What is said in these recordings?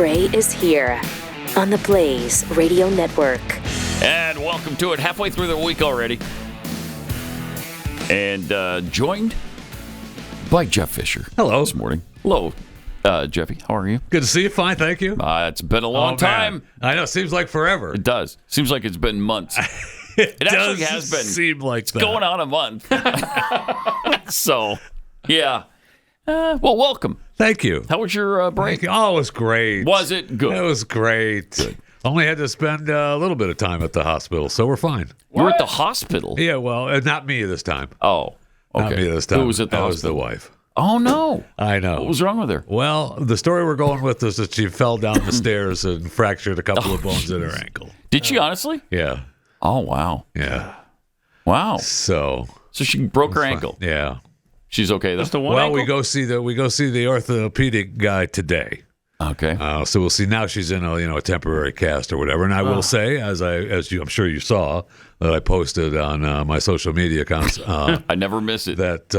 Gray is here on the Blaze Radio Network. And welcome to it. Halfway through the week already. And joined by Jeff Fisher. Hello. This morning. Hello, Jeffy. How are you? Good to see you. Fine, thank you. It's been a long time. I know. Seems like forever. It does. Seems like it's been months. It actually has been. Seem like it's going on a month. So, yeah. Well, welcome. Thank you. How was your break? Oh, it was great. Was it good? It was great. Good. Only had to spend a little bit of time at the hospital, so we're fine. You were at the hospital? Yeah, well, not me this time. Oh, okay. Not me this time. Who was at the hospital? That was the wife. Oh, no. I know. What was wrong with her? Well, the story we're going with is that she fell down the stairs and fractured a couple of bones in her ankle. Did she honestly? Yeah. Oh, wow. Yeah. Wow. So she broke her ankle. Yeah. She's okay though. Just the one well, ankle? we go see the orthopedic guy today. Okay. So we'll see. Now she's in a temporary cast or whatever. And I will say, I'm sure you saw that I posted on my social media accounts. I never miss it. That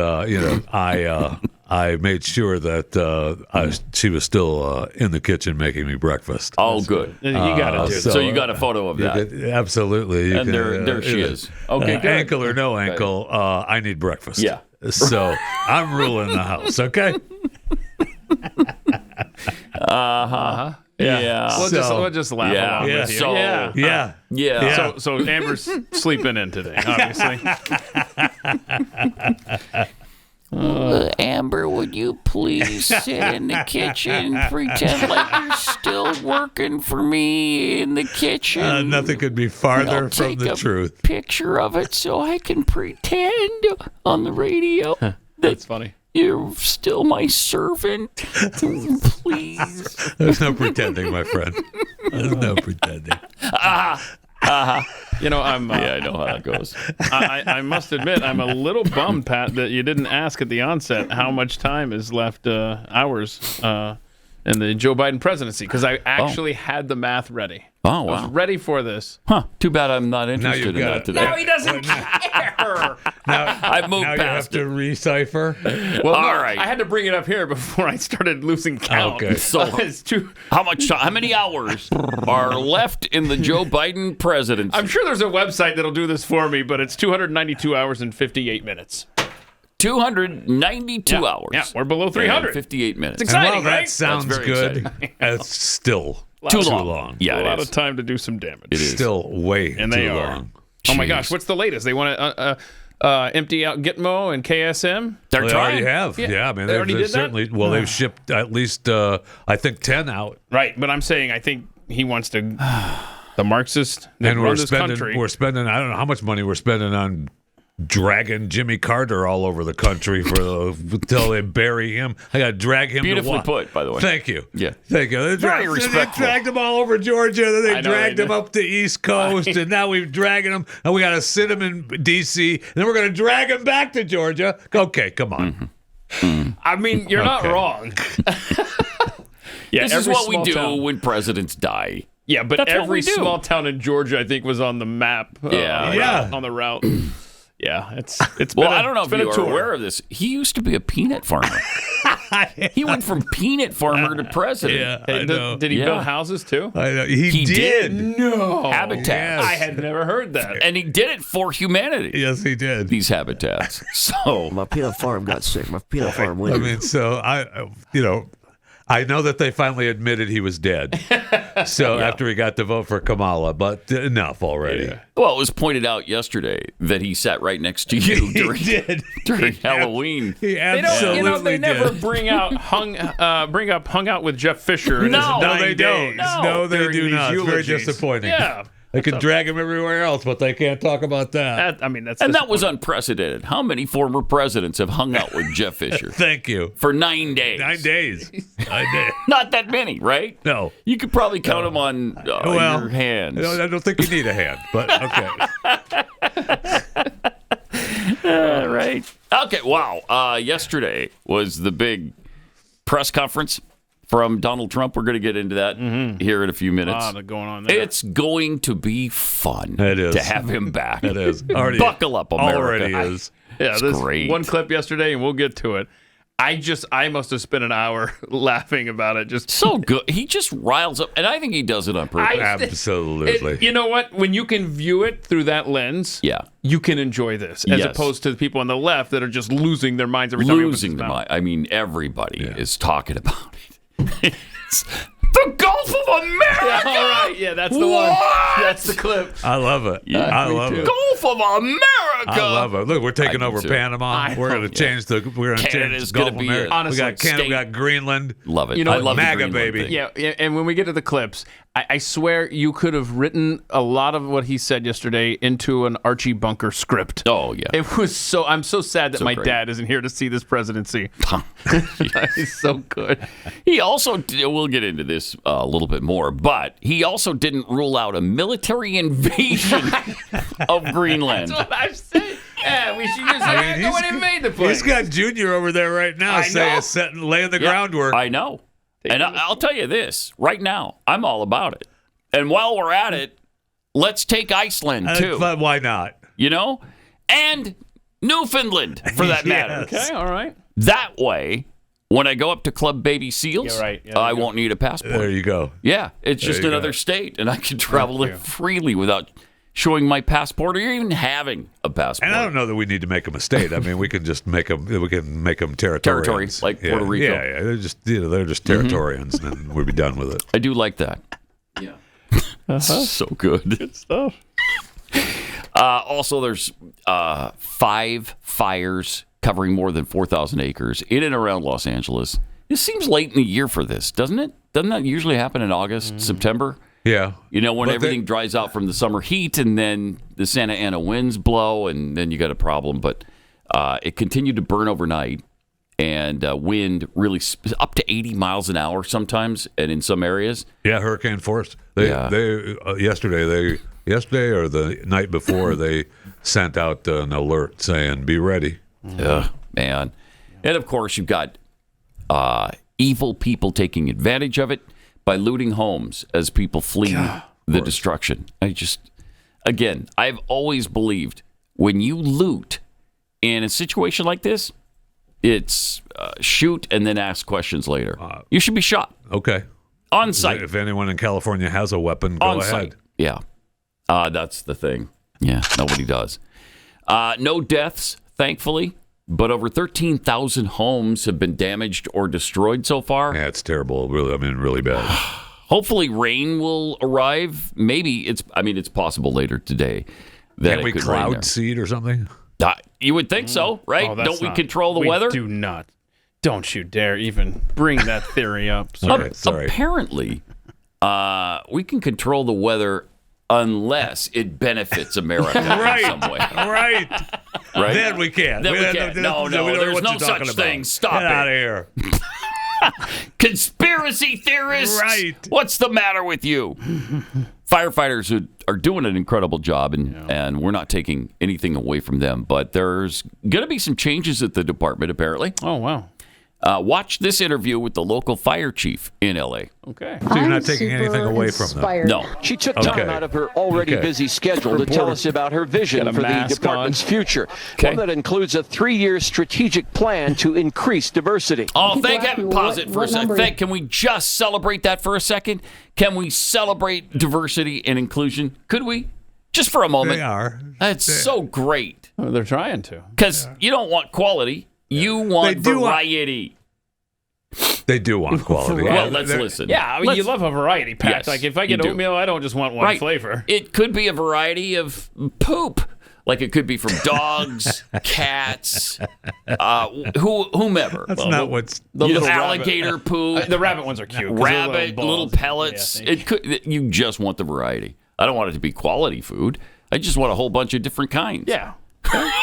I made sure that she was still in the kitchen making me breakfast. Oh, good. You got it, dude. So you got a photo of that. Absolutely. There she is. Okay, good. Ankle or no ankle, I need breakfast. Yeah. So I'm ruling the house. Okay. Yeah. We'll just laugh along with you. So, Yeah. So Amber's sleeping in today, obviously. Amber, would you please sit in the kitchen and pretend like you're still working for me in the kitchen? Nothing could be farther from the truth. Picture of it so I can pretend on the radio. That's funny. You're still my servant. Please. There's no pretending, my friend. There's no pretending. You know, I'm. I know how that goes. I must admit, I'm a little bummed, Pat, that you didn't ask at the onset how much time is left, hours, in the Joe Biden presidency, because I actually had the math ready. Oh, wow. I was ready for this. Huh. Too bad I'm not interested in that today. No, he doesn't care. I've moved now past you have to recipher. Well, all right. I had to bring it up here before I started losing count. Okay. So it's too. how many hours are left in the Joe Biden presidency? I'm sure there's a website that'll do this for me, but it's 292 hours and 58 minutes. 292 hours. Yeah, we're below 300. 58 minutes. It's exciting, And while that right? sounds That's very good, exciting. it's still Too too long. long. Yeah, a it lot is. of time to do some damage. It is. Still way And too they are. long. Oh my Jeez. gosh, what's the latest? They want to empty out Gitmo and KSM? They're They trying. already have. Yeah, I mean, They already did that? certainly. Well, they've shipped at least, I think, 10 out. Right, but I'm saying I think he wants to. The Marxist that And run we're this spending, country. I don't know how much money we're spending on dragging Jimmy Carter all over the country until they bury him. I got to drag him Beautifully to put, by the way. Thank you. Yeah. Thank you. They Very they respectful. dragged him all over Georgia. Then they I know dragged they him did. up to East Coast, and now we've dragging him, and we got to sit him in D.C., and then we're going to drag him back to Georgia. Okay, come on. I mean, you're not Okay. wrong. Yeah, This is every what we small do town- when presidents die. Yeah, but That's what every we do. small town in Georgia, I think, was on the map. Yeah. on the route. Yeah, it's Well, been I don't know if been you a are tour. aware of this. He used to be a peanut farmer. He went from peanut farmer to president. Yeah, Hey, I know. did he Yeah. build houses too? I know. He did. No. Habitats. yes. I had never heard that. And he did it for humanity. Yes, he did. These habitats. So My peanut farm got sick. My peanut farm I went. mean, so I know that they finally admitted he was dead. So after he got to vote for Kamala, but enough already. Yeah. well, it was pointed out yesterday that he sat right next to you during Halloween. He They absolutely don't. They never did. bring up hung out with Jeff Fisher. In No. his No, 9 they days don't. No, they during do these not. It's very eulogies. disappointing. Yeah, They can drag him everywhere else, but they can't talk about that. I mean that's And that was unprecedented. How many former presidents have hung out with Jeff Fisher Thank you. for 9 days? 9 days. 9 days. Not that many, right? No. You could probably count them on your hands. I don't think you need a hand, but okay. Right. Okay, wow. Yesterday was the big press conference from Donald Trump. We're going to get into that here in a few minutes. going on there. It's going to be fun It is. to have him back. It is. Already, Buckle up, America. Already is. Yeah, It's this great. one clip yesterday, and we'll get to it. I must have spent an hour laughing about it. Just So good. He just riles up, and I think he does it on purpose. Absolutely. You know what? When you can view it through that lens, Yeah. you can enjoy this, as Yes. opposed to the people on the left that are just losing their minds every time. Losing the mind. I mean, everybody is talking about it. It's the Gulf of America. Yeah, all right. Yeah, that's the one. That's the clip. I love it. I love it. Gulf of America. I love it. Look, we're taking I do over too. Panama. We're going to change the. We're going to Canada's change gonna Gulf be America. a- We got Canada. state. We got Greenland. Love it. You know, I love the MAGA, Greenland baby. thing. Yeah, and when we get to the clips, I swear you could have written a lot of what he said yesterday into an Archie Bunker script. Oh, yeah. It was so. I'm so sad that So my great. dad isn't here to see this presidency. He's so good. He also, we'll get into this a little bit more, but he also didn't rule out a military invasion of Greenland. That's what I'm saying. Yeah, we should just go and invade the place. He's got Junior over there right now know. laying the groundwork. I know. And I'll tell you this, right now, I'm all about it. And while we're at it, let's take Iceland, too. But why not? You know? And Newfoundland, for that matter. Yes. Okay, all right. That way, when I go up to Club Baby Seals, Yeah, right. Yeah, I there you won't need a passport. There you go. Yeah, it's just you go. another state, and I can travel there freely without showing my passport or even having a passport. And I don't know that we need to make them a state. I mean, we can just make them. We can make them territorians. Territory, like Puerto Rico. Yeah. They're just they're just territorians, and then we'll be done with it. I do like that. Yeah. So good. Good stuff. Also, there's 5 fires covering more than 4,000 acres in and around Los Angeles. It seems late in the year for this, doesn't it? Doesn't that usually happen in August, September? Yeah. You know, when But everything dries out from the summer heat and then the Santa Ana winds blow and then you got a problem. But it continued to burn overnight and wind really up to 80 miles an hour sometimes and in some areas. Yeah, hurricane force. Yesterday or the night before they sent out an alert saying be ready. Yeah, man. And of course, you've got evil people taking advantage of it by looting homes as people flee the destruction. I've always believed when you loot in a situation like this, it's shoot and then ask questions later. You should be shot Okay. on site. If anyone in California has a weapon, go On ahead. site. Yeah. That's the thing. Yeah, nobody does. No deaths, thankfully, but over 13,000 homes have been damaged or destroyed so far. Yeah, it's terrible. Really, I mean, really bad. Hopefully rain will arrive. Maybe it's possible later today that Can't it we could rain there. cloud seed or something? You would think so, right? Oh, that's Don't we not- control the weather? We do not. Don't you dare even bring that theory up. Okay, sorry. Apparently, we can control the weather unless it benefits America in some way. Right. Right? Then we can't. Then we can't. No, we don't know there's what no you're such talking about. thing. Stop Get out it. of here. Conspiracy theorists. Right. What's the matter with you? Firefighters who are doing an incredible job, and we're not taking anything away from them. But there's going to be some changes at the department, apparently. Oh, wow. Watch this interview with the local fire chief in L.A. Okay. So you're not taking anything away from them? No. She took time Okay. out of her already Okay. busy schedule to tell us about her vision Got a for the mask department's on. future. Okay. One that includes a 3-year strategic plan to increase diversity. Oh, People thank ask heaven. me, Pause what- it for a what second. number- Can we just celebrate that for a second? Can we celebrate diversity and inclusion? Could we? Just for a moment. They are. That's so great. Oh, they're trying to. Because you don't want quality. You want They do want- variety. They do want quality. Well, let's listen. Yeah, I mean, you love a variety, Pat. Yes, like, if I you get do. oatmeal, I don't just want one Right. flavor. It could be a variety of poop. Like it could be from dogs, cats, whomever. That's not what's. The little Alligator rabbit. poop. The rabbit ones are cute. 'cause they're Rabbit, little balls. pellets. Yeah, thank you. You just want the variety. I don't want it to be quality food. I just want a whole bunch of different kinds. Yeah.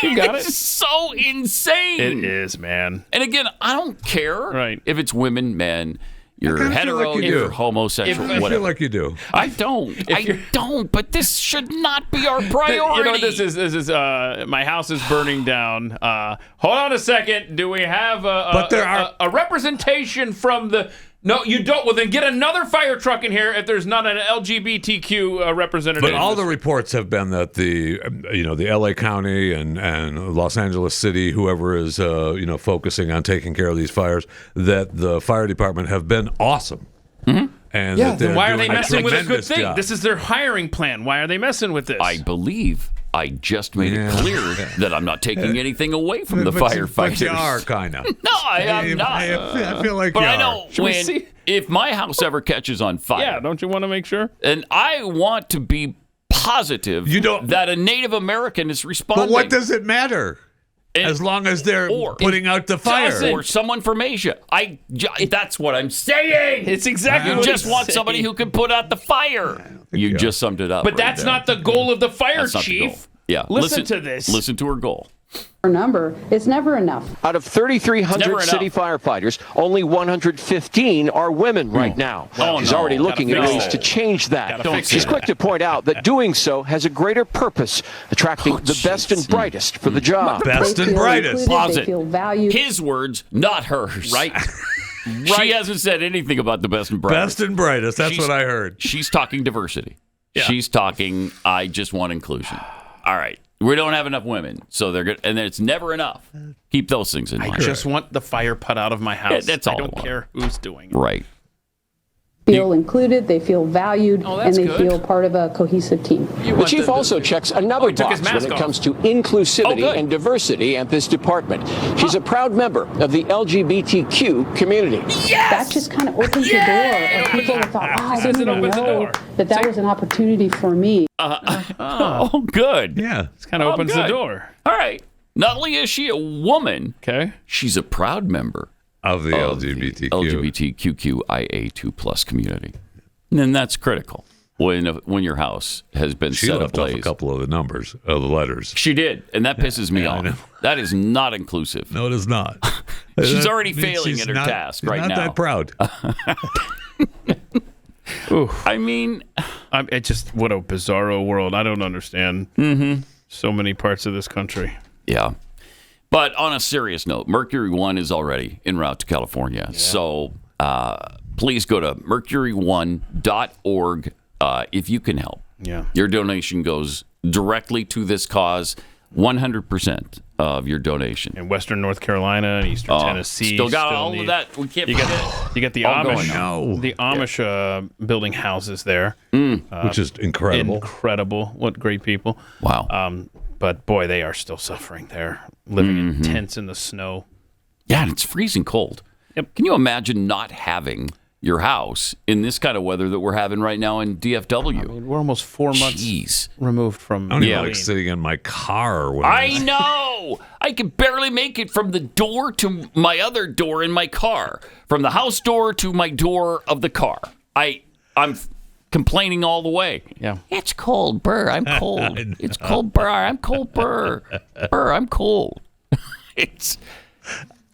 You got It's it. so insane. It is, man. And again, I don't care Right. if it's women, men, you're kinda feel hetero, like you you're do. homosexual, I feel whatever. like you do. I don't. I don't. But this should not be our priority. You know what this is? This is my house is burning down. Hold on a second. Do we have But there are- a representation from the No, you don't. Well, then get another fire truck in here if there's not an LGBTQ representative. But all the reports have been that the LA County and Los Angeles City, whoever is focusing on taking care of these fires, that the fire department have been awesome. Mm-hmm. And that then why are they messing with a good thing? Job. This is their hiring plan. Why are they messing with this? I believe I just made it clear that I'm not taking anything away from the firefighters. But you are, kind of. No, I am not. I feel like but you I are. know if my house ever catches on fire. Yeah, don't you want to make sure? And I want to be positive that a Native American is responding. But what does it matter? As long as they're putting out the fire. Or someone from Asia. That's what I'm saying. It's exactly what you just want somebody who can put out the fire. You just summed it up. But that's not the goal of the fire chief. Yeah. Listen to this. Listen to her goal. Number is never enough. Out of 3,300 city firefighters, only 115 are women right now. She's already looking at ways to change that. She's quick to point out that doing so has a greater purpose, attracting the best and brightest for the job. Best and brightest. They feel valued. His words, not hers. Right. She hasn't said anything about the best and brightest. Best and brightest. That's what I heard. She's talking diversity. Yeah. She's talking, I just want inclusion. All right. We don't have enough women, so they're good, and it's never enough. Keep those things in mind. I just want the fire put out of my house. Yeah, that's all I don't care who's doing it. Right. Feel included, they feel valued, and they feel part of a cohesive team. The chief also checks another box when it comes to inclusivity and diversity at this department. She's a proud member of the LGBTQ community. That just kind of opens the door. Of people that thought, I didn't even know that was an opportunity for me. Oh, good. Yeah. This kind of opens the door. All right. Not only is she a woman, she's a proud member of the LGBTQIA2+ community. And that's critical when your house has been set ablaze. She left off a couple of the numbers, of the letters. She did, and that pisses me off. That is not inclusive. No, it is not. She's already failing at her task right now. Not that proud. I mean, it's just what a bizarro world. I don't understand so many parts of this country. Yeah. But on a serious note, Mercury One is already en route to California. Yeah. So please go to mercury1.org if you can help. Yeah. Your donation goes directly to this cause, 100% of your donation. In Western North Carolina and Eastern Tennessee. Still got all of that. We can't forget. You got the Amish. The Amish building houses there. Which is incredible. Incredible. What great people. Wow. But boy, they are still suffering there, living in tents in the snow. Yeah, and it's freezing cold. Yep. Can you imagine not having your house in this kind of weather that we're having right now in DFW? I mean, we're almost 4 months removed from. I don't even like sitting in my car. I know. I can barely make it from the door to my other door in my car, from the house door to my door of the car. I'm complaining all the way. Yeah. It's cold, Burr. I'm cold. It's cold, Burr. I'm cold, Burr. Burr, I'm cold. It's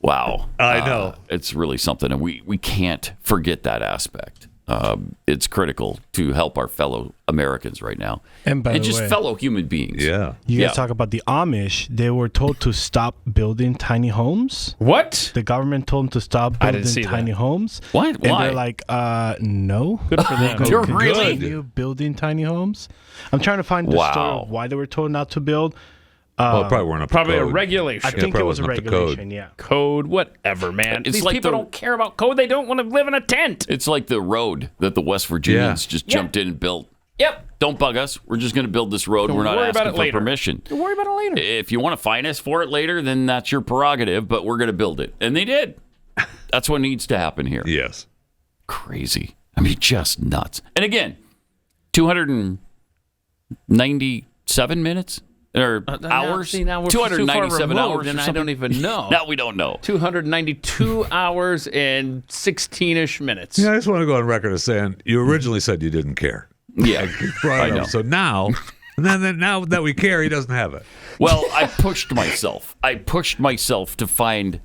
wow. I know. It's really something, and we can't forget that aspect. It's critical to help our fellow Americans right now, and just fellow human beings. Yeah. You guys talk about the Amish. They were told to stop building tiny homes. What? The government told them to stop building tiny homes. What? And Why? they're like, no. Good for them. You're Continue building tiny homes. I'm trying to find the story of why they were told not to build. Well, it probably weren't up to Probably code. a regulation. I think it was a regulation, Code, whatever, man. It's These like people don't care about code. They don't want to live in a tent. It's like the road that the West Virginians just jumped in and built. Yep. Don't bug us. We're just going to build this road. We're not asking for permission. Don't worry about it later. If you want to fine us for it later, then that's your prerogative, but we're going to build it. And they did. That's what needs to happen here. Yes. Crazy. I mean, just nuts. And again, 297 minutes? Or hours? Now we're 297 hours, and I don't even know. Now we don't know. 292 hours and 16-ish minutes. Yeah, I just want to go on record as saying you originally said you didn't care. Yeah, I know. So now that we care, he doesn't have it. Well, I pushed myself. To find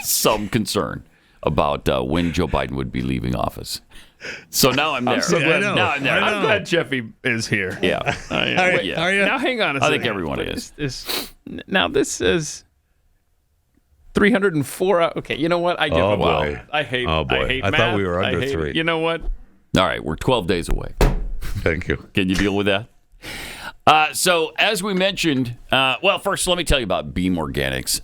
some concern about when Joe Biden would be leaving office. So now I'm there. I'm so glad. Now I'm there. I'm glad Jeffy is here. Yeah. Are you? Now hang on a second. I think everyone is. Now this is 304. Okay, you know what? I give up. Boy. I hate. Oh, boy. I hate I math. thought we were under 3. You know what? All right, we're 12 days away. Thank you. Can you deal with that? So, as we mentioned, first, let me tell you about Beam Organics.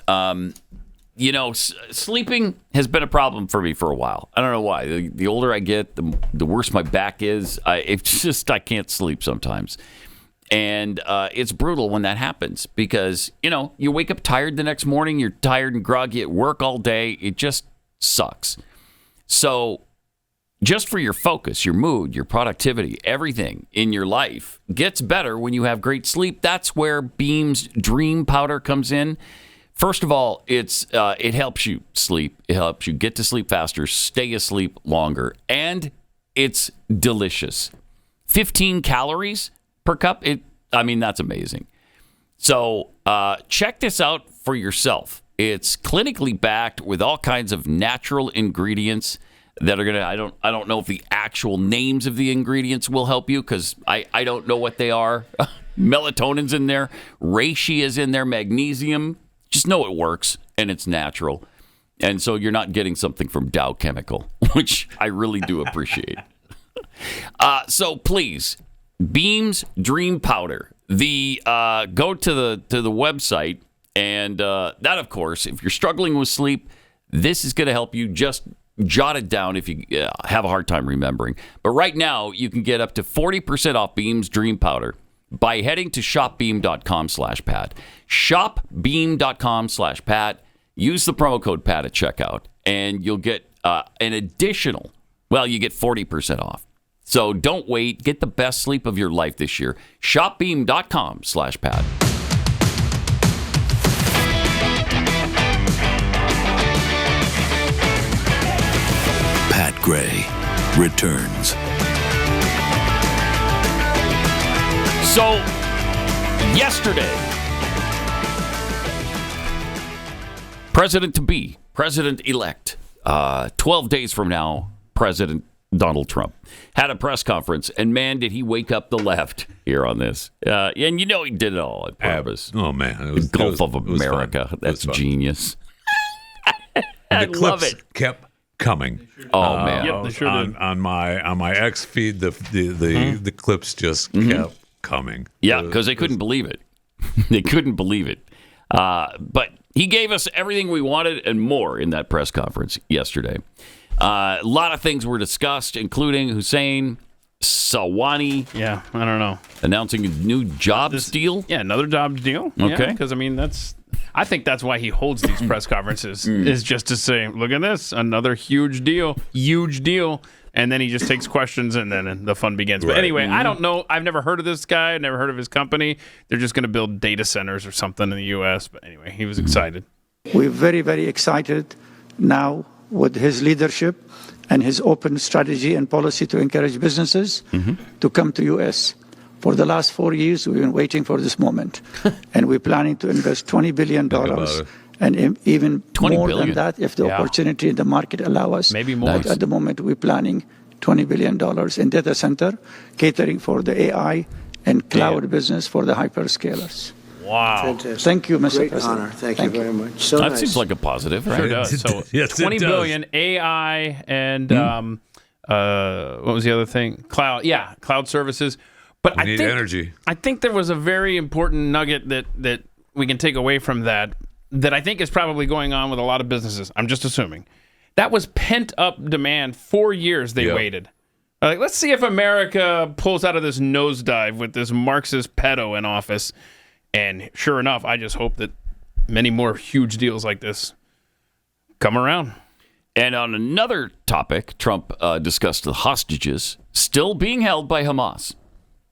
Sleeping has been a problem for me for a while. I don't know why. The older I get, the worse my back is. I can't sleep sometimes. And it's brutal when that happens because, you wake up tired the next morning. You're tired and groggy at work all day. It just sucks. So just for your focus, your mood, your productivity, everything in your life gets better when you have great sleep. That's where Beam's Dream Powder comes in. First of all, it helps you sleep. It helps you get to sleep faster, stay asleep longer, and it's delicious. 15 calories per cup. That's amazing. So check this out for yourself. It's clinically backed with all kinds of natural ingredients that are gonna. I don't know if the actual names of the ingredients will help you because I don't know what they are. Melatonin's in there, reishi is in there, magnesium. Just know it works and it's natural, and so you're not getting something from Dow Chemical, which I really do appreciate. So please. Beam's Dream Powder. Go to the website, and that, of course, if you're struggling with sleep, this is going to help you. Just jot it down if you have a hard time remembering. But right now, you can get up to 40% off Beam's Dream Powder by heading to shopbeam.com/Pat. Shopbeam.com/Pat. Use the promo code Pat at checkout, and you'll get an additional. Well, you get 40% off. So don't wait. Get the best sleep of your life this year. Shopbeam.com/Pat. Pat Gray returns. So, yesterday, President-to-be, President-elect, 12 days from now, President Donald Trump had a press conference, and man, did he wake up the left here on this. And he did it all on purpose. Oh, man. The Gulf of America. That's genius. I love it. Kept coming. Oh, man. Yep, they sure did. On my X feed, the clips just kept coming. Yeah, because they couldn't believe it. They couldn't believe it. But he gave us everything we wanted and more in that press conference yesterday. A lot of things were discussed, including Hussain, Sajwani. Yeah, I don't know. Announcing a new jobs deal. Yeah, another jobs deal. Okay. Because, I think that's why he holds these press conferences, is just to say, look at this, another huge deal. And then he just takes questions, and then the fun begins. But anyway, I don't know. I've never heard of this guy. I've never heard of his company. They're just going to build data centers or something in the U.S. But anyway, he was excited. We're very, very excited now with his leadership and his open strategy and policy to encourage businesses to come to U.S. For the last 4 years, we've been waiting for this moment. And we're planning to invest $20 billion and even more than that if the opportunity in the market allow us. Maybe more. At the moment, we're planning $20 billion in data center, catering for the AI and cloud business for the hyperscalers. Wow. Fantastic. Thank you, Mr. Great President. honor. Thank you very much. So that nice. seems like a positive, right? Sure does. So Yes, it $20 does. billion AI and what was the other thing? Cloud. Yeah, cloud services. But We need energy. I think there was a very important nugget that we can take away from that I think is probably going on with a lot of businesses. I'm just assuming. That was pent up demand. 4 years they waited. Like, let's see if America pulls out of this nosedive with this Marxist pedo in office. And sure enough, I just hope that many more huge deals like this come around. And on another topic, Trump discussed the hostages still being held by Hamas.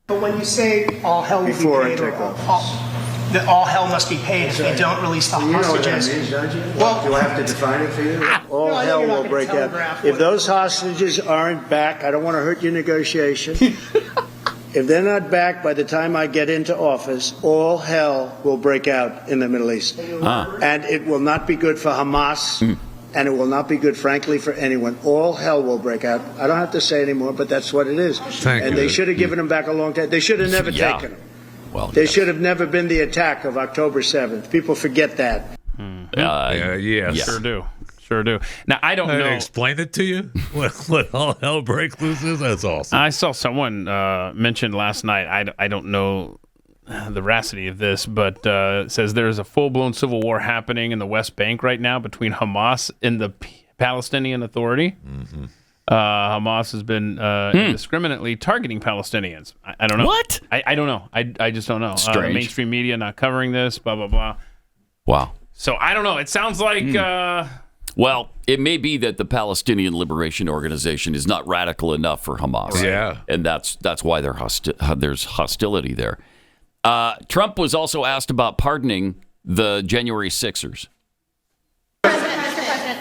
But when you say all hell will be paid, that all hell must be paid if we don't release the hostages. You know what that means, don't you? Well, do I have to define it for you? All hell will break out. If those hostages aren't back, I don't want to hurt your negotiation. If they're not back by the time I get into office, all hell will break out in the Middle East. And it will not be good for Hamas, and it will not be good, frankly, for anyone. All hell will break out. I don't have to say anymore, but that's what it is. And they should have given them back a long time. They should have never taken them. Well, they should have never been the attack of October 7th. People forget that. Yes. Sure do. Sure do. Now, I don't know. Explain it to you? What all hell break loose is? That's awesome. I saw someone mentioned last night, I don't know the veracity of this, but it says there's a full-blown civil war happening in the West Bank right now between Hamas and the Palestinian Authority. Mm-hmm. Hamas has been indiscriminately targeting Palestinians. I don't know. What? I don't know. I just don't know. Strange. Mainstream media not covering this, blah, blah, blah. Wow. So I don't know. It sounds like... Well, it may be that the Palestinian Liberation Organization is not radical enough for Hamas. Yeah. And that's why there's hostility there. Trump was also asked about pardoning the January 6ers. President,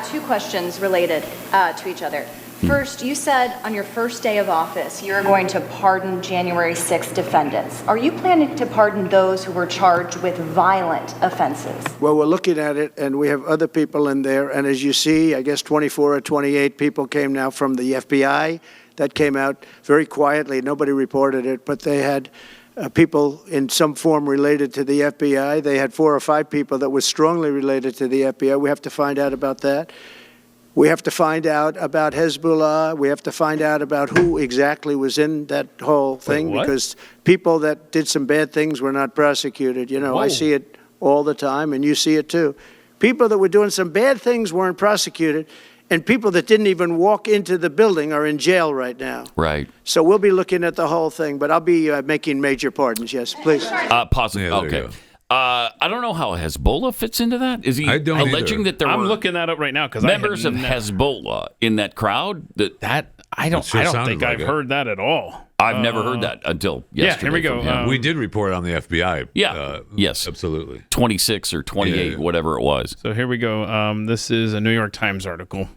two questions related to each other. First, you said on your first day of office you were going to pardon January 6th defendants. Are you planning to pardon those who were charged with violent offenses? Well, we're looking at it, and we have other people in there. And as you see, I guess 24 or 28 people came now from the FBI. That came out very quietly. Nobody reported it, but they had people in some form related to the FBI. They had 4 or 5 people that were strongly related to the FBI. We have to find out about that. We have to find out about Hezbollah. We have to find out about who exactly was in that whole thing, because people that did some bad things were not prosecuted. You know, I see it all the time, and you see it too. People that were doing some bad things weren't prosecuted, and people that didn't even walk into the building are in jail right now. Right. So we'll be looking at the whole thing, but I'll be making major pardons, yes, please. Possibly. Yeah, okay. I don't know how Hezbollah fits into that. Is he alleging that there I'm were looking that up right now because members of Hezbollah in that crowd? I don't think I've heard that at all. I've never heard that until yesterday. Yeah, here we go. We did report on the FBI. Yes. Absolutely. 26 or 28, whatever it was. So here we go. This is a New York Times article.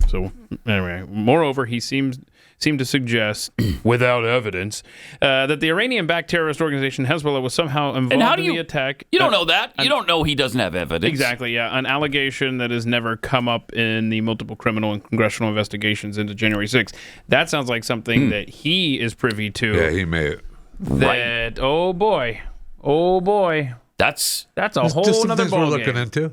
So anyway, moreover, he seemed to suggest, without evidence, that the Iranian-backed terrorist organization Hezbollah was somehow involved in the attack. You don't know that. You don't know he doesn't have evidence. Exactly, yeah. An allegation that has never come up in the multiple criminal and congressional investigations into January 6th. That sounds like something that he is privy to. Yeah, he may. That, oh boy. That's a whole other ballgame. We're looking into.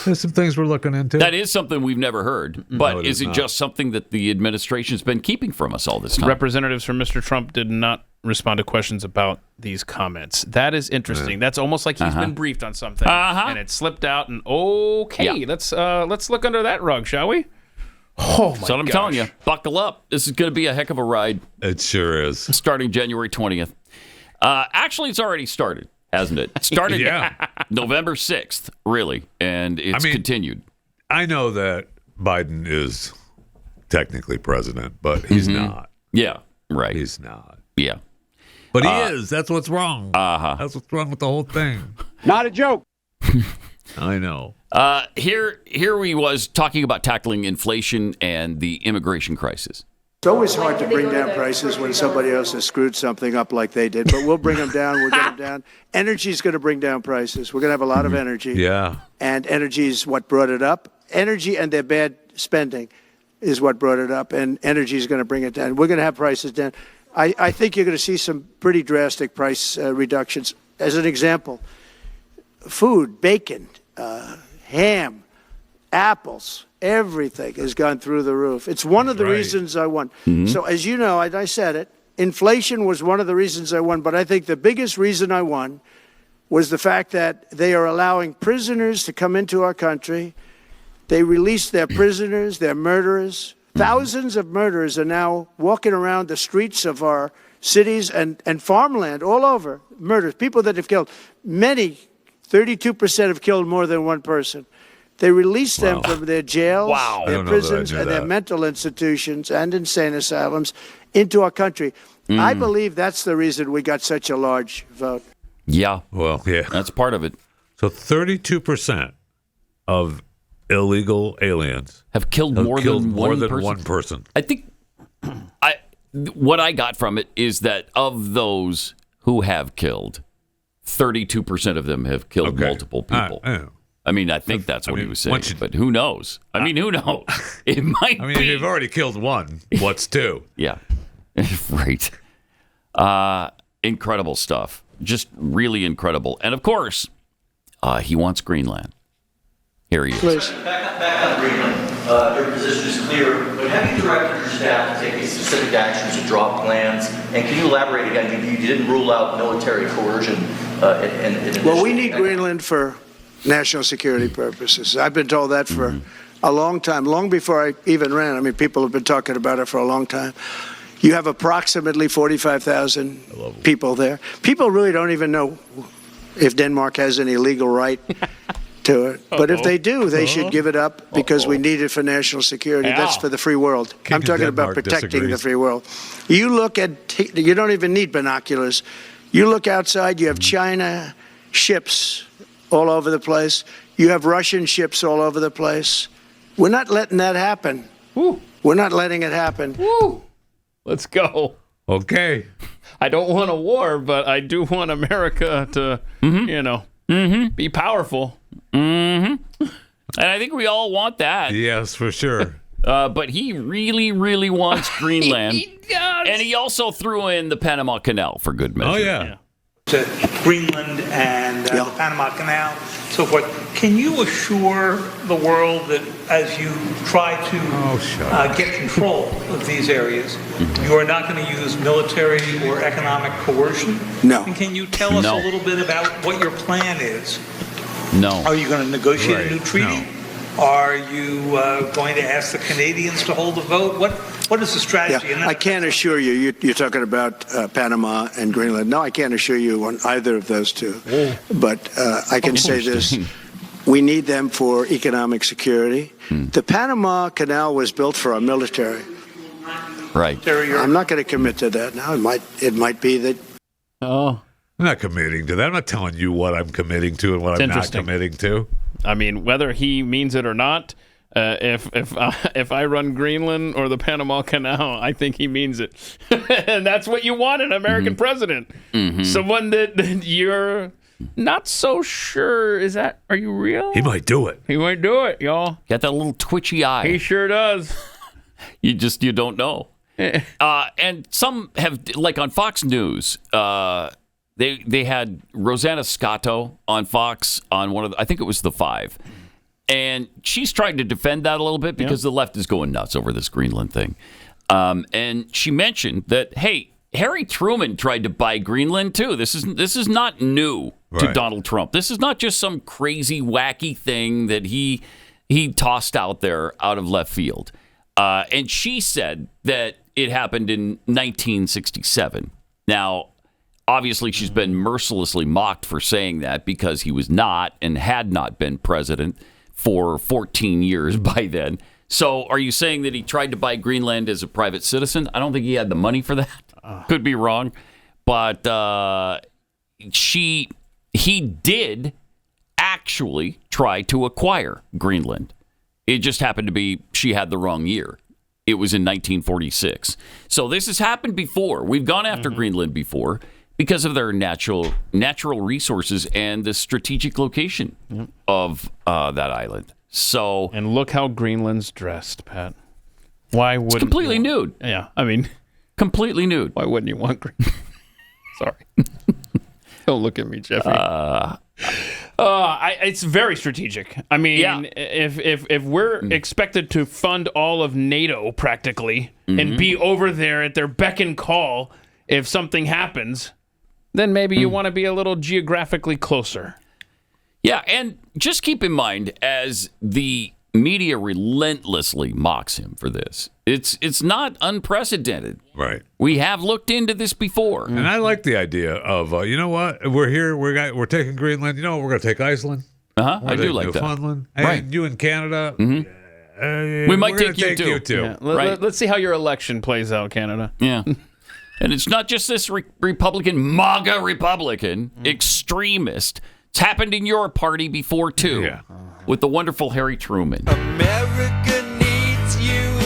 There's some things we're looking into. That is something we've never heard. But is it just something that the administration's been keeping from us all this time? Representatives from Mr. Trump did not respond to questions about these comments. That is interesting. That's almost like he's been briefed on something, and it slipped out. And let's look under that rug, shall we? Oh my! So I'm telling you, buckle up. This is going to be a heck of a ride. It sure is. Starting January 20th. Actually, it's already started. Hasn't it? It started November 6th, really, and it's continued. I know that Biden is technically president, but he's not. Yeah, right. He's not. Yeah. But he is. That's what's wrong. That's what's wrong with the whole thing. Not a joke. I know. Here he was talking about tackling inflation and the immigration crisis. It's always hard to bring down prices when somebody else has screwed something up like they did, but we'll bring them down. We'll get them down. Energy is going to bring down prices. We're going to have a lot of energy. Yeah. And energy is what brought it up. Energy and their bad spending is what brought it up, and energy is going to bring it down. We're going to have prices down. I think you're going to see some pretty drastic price reductions. As an example, food, bacon, ham, apples, everything has gone through the roof. It's one of the reasons I won. So as you know, I said it, inflation was one of the reasons I won, but I think the biggest reason I won was the fact that they are allowing prisoners to come into our country. They released their prisoners, their murderers. Thousands of murderers are now walking around the streets of our cities and farmland all over. Murders, people that have killed. Many, 32% have killed more than one person. They released them from their jails, their prisons, and their mental institutions and insane asylums into our country. I believe that's the reason we got such a large vote. Yeah. Well, yeah. That's part of it. So 32% of illegal aliens have killed more than one person. I think what I got from it is that of those who have killed, 32% of them have killed multiple people. I mean, I think that's what he was saying, but who knows? I mean, who knows? It might be. If you've already killed one, what's two? Yeah, right. Incredible stuff. Just really incredible. And of course, he wants Greenland. Here he is. Please. Back on Greenland, your position is clear, but have you directed your staff to take these specific actions to draw plans? And can you elaborate again? You didn't rule out military coercion. Well, we need Greenland for national security purposes. I've been told that for a long time, long before I even ran. I mean, people have been talking about it for a long time. You have approximately 45,000 people there. People really don't even know if Denmark has any legal right to it. But if they do, they should give it up because we need it for national security. That's for the free world. I'm talking about protecting the free world. You look at, you don't even need binoculars. You look outside, you have China ships all over the place. You have Russian ships all over the place. We're not letting that happen. Woo. We're not letting it happen. Woo. Let's go. Okay. I don't want a war, but I do want America to, be powerful. And I think we all want that. Yes, for sure. But he really, really wants Greenland. He does. And he also threw in the Panama Canal for good measure. Oh, yeah. To Greenland and the Panama Canal, so forth. Can you assure the world that as you try to get control of these areas, you are not going to use military or economic coercion? No. And can you tell us a little bit about what your plan is? No. Are you going to negotiate a new treaty? No. Are you going to ask the Canadians to hold a vote? What is the strategy? I can't assure you. You're talking about Panama and Greenland. No, I can't assure you on either of those two. But I can say this. We need them for economic security. The Panama Canal was built for our military. Right. I'm not going to commit to that now. It might be that. I'm not committing to that. I'm not telling you what I'm committing to and what I'm not committing to. I mean, whether he means it or not, if I run Greenland or the Panama Canal, I think he means it. And that's what you want in an American president. Someone that you're not so sure, are you real? He might do it. He might do it, y'all. Got that little twitchy eye. He sure does. You don't know. And some have, like on Fox News, They had Rosanna Scotto on Fox on one of I think it was The Five. And she's trying to defend that a little bit because the left is going nuts over this Greenland thing. And she mentioned that, hey, Harry Truman tried to buy Greenland too. This is not new to Donald Trump. This is not just some crazy, wacky thing that he tossed out there out of left field. And she said that it happened in 1967. Now, obviously, she's been mercilessly mocked for saying that because he was not and had not been president for 14 years by then. So are you saying that he tried to buy Greenland as a private citizen? I don't think he had the money for that. Could be wrong. But he did actually try to acquire Greenland. It just happened to be she had the wrong year. It was in 1946. So this has happened before. We've gone after Greenland before because of their natural resources and the strategic location of that island. So, and look how Greenland's dressed, Pat. Why wouldn't it's completely nude? Yeah, I mean, completely nude. Why wouldn't you want Greenland? Sorry, don't look at me, Jeffy. It's very strategic. I mean, if we're expected to fund all of NATO practically and be over there at their beck and call if something happens, then maybe you want to be a little geographically closer. Yeah, and just keep in mind, as the media relentlessly mocks him for this, it's not unprecedented. Right. We have looked into this before. And I like the idea of, you know what, we're here, we're taking Greenland, you know what, we're going to take Iceland. I do like that. Newfoundland. Right. And you in Canada. We might take you too. Yeah. Let's see how your election plays out, Canada. Yeah. And it's not just this Republican, MAGA Republican, extremist. It's happened in your party before, too, with the wonderful Harry Truman. America needs you,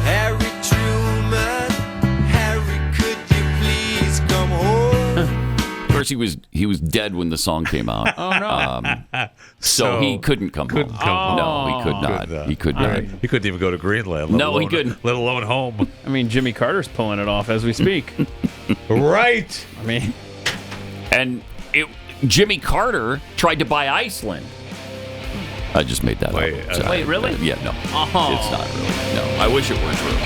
Harry Truman. Harry, could you please come home? Of course, he was dead when the song came out. Oh, no. So he couldn't come home. No, he could not. He could not. He couldn't even go to Greenland. He couldn't. Let alone home. I mean, Jimmy Carter's pulling it off as we speak. Right. I mean, and Jimmy Carter tried to buy Iceland. I just made that up. Wait, really? Yeah, no. Oh. It's not really. No, I wish it were true.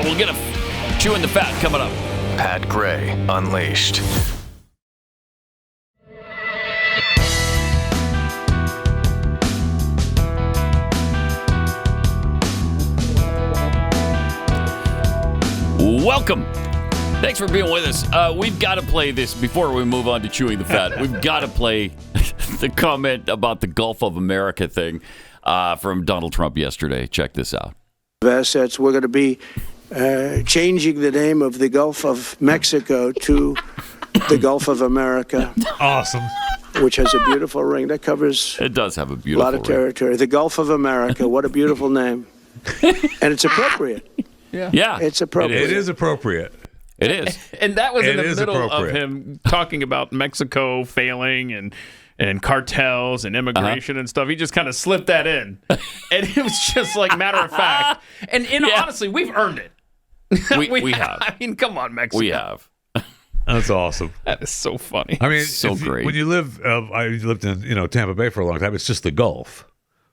We'll get a Chewing the Fat coming up. Pat Gray Unleashed. Welcome. Thanks for being with us. We've got to play this before we move on to Chewing the Fat. We've got to play the comment about the Gulf of America thing from Donald Trump yesterday. Check this out. Assets, we're going to be changing the name of the Gulf of Mexico to the Gulf of America. Awesome. Which has a beautiful ring that covers. It does have a beautiful lot of territory. The Gulf of America. What a beautiful name, and it's appropriate. Yeah, it's appropriate. It is appropriate. It is. And that was in the middle of appropriate. him talking about Mexico failing and cartels and immigration and stuff. He just kind of slipped that in. And it was just like matter of fact. And honestly, we've earned it. We have. I mean, come on, Mexico. We have. That's awesome. That is so funny. I mean, so great. When you live, I lived in Tampa Bay for a long time. It's just the Gulf.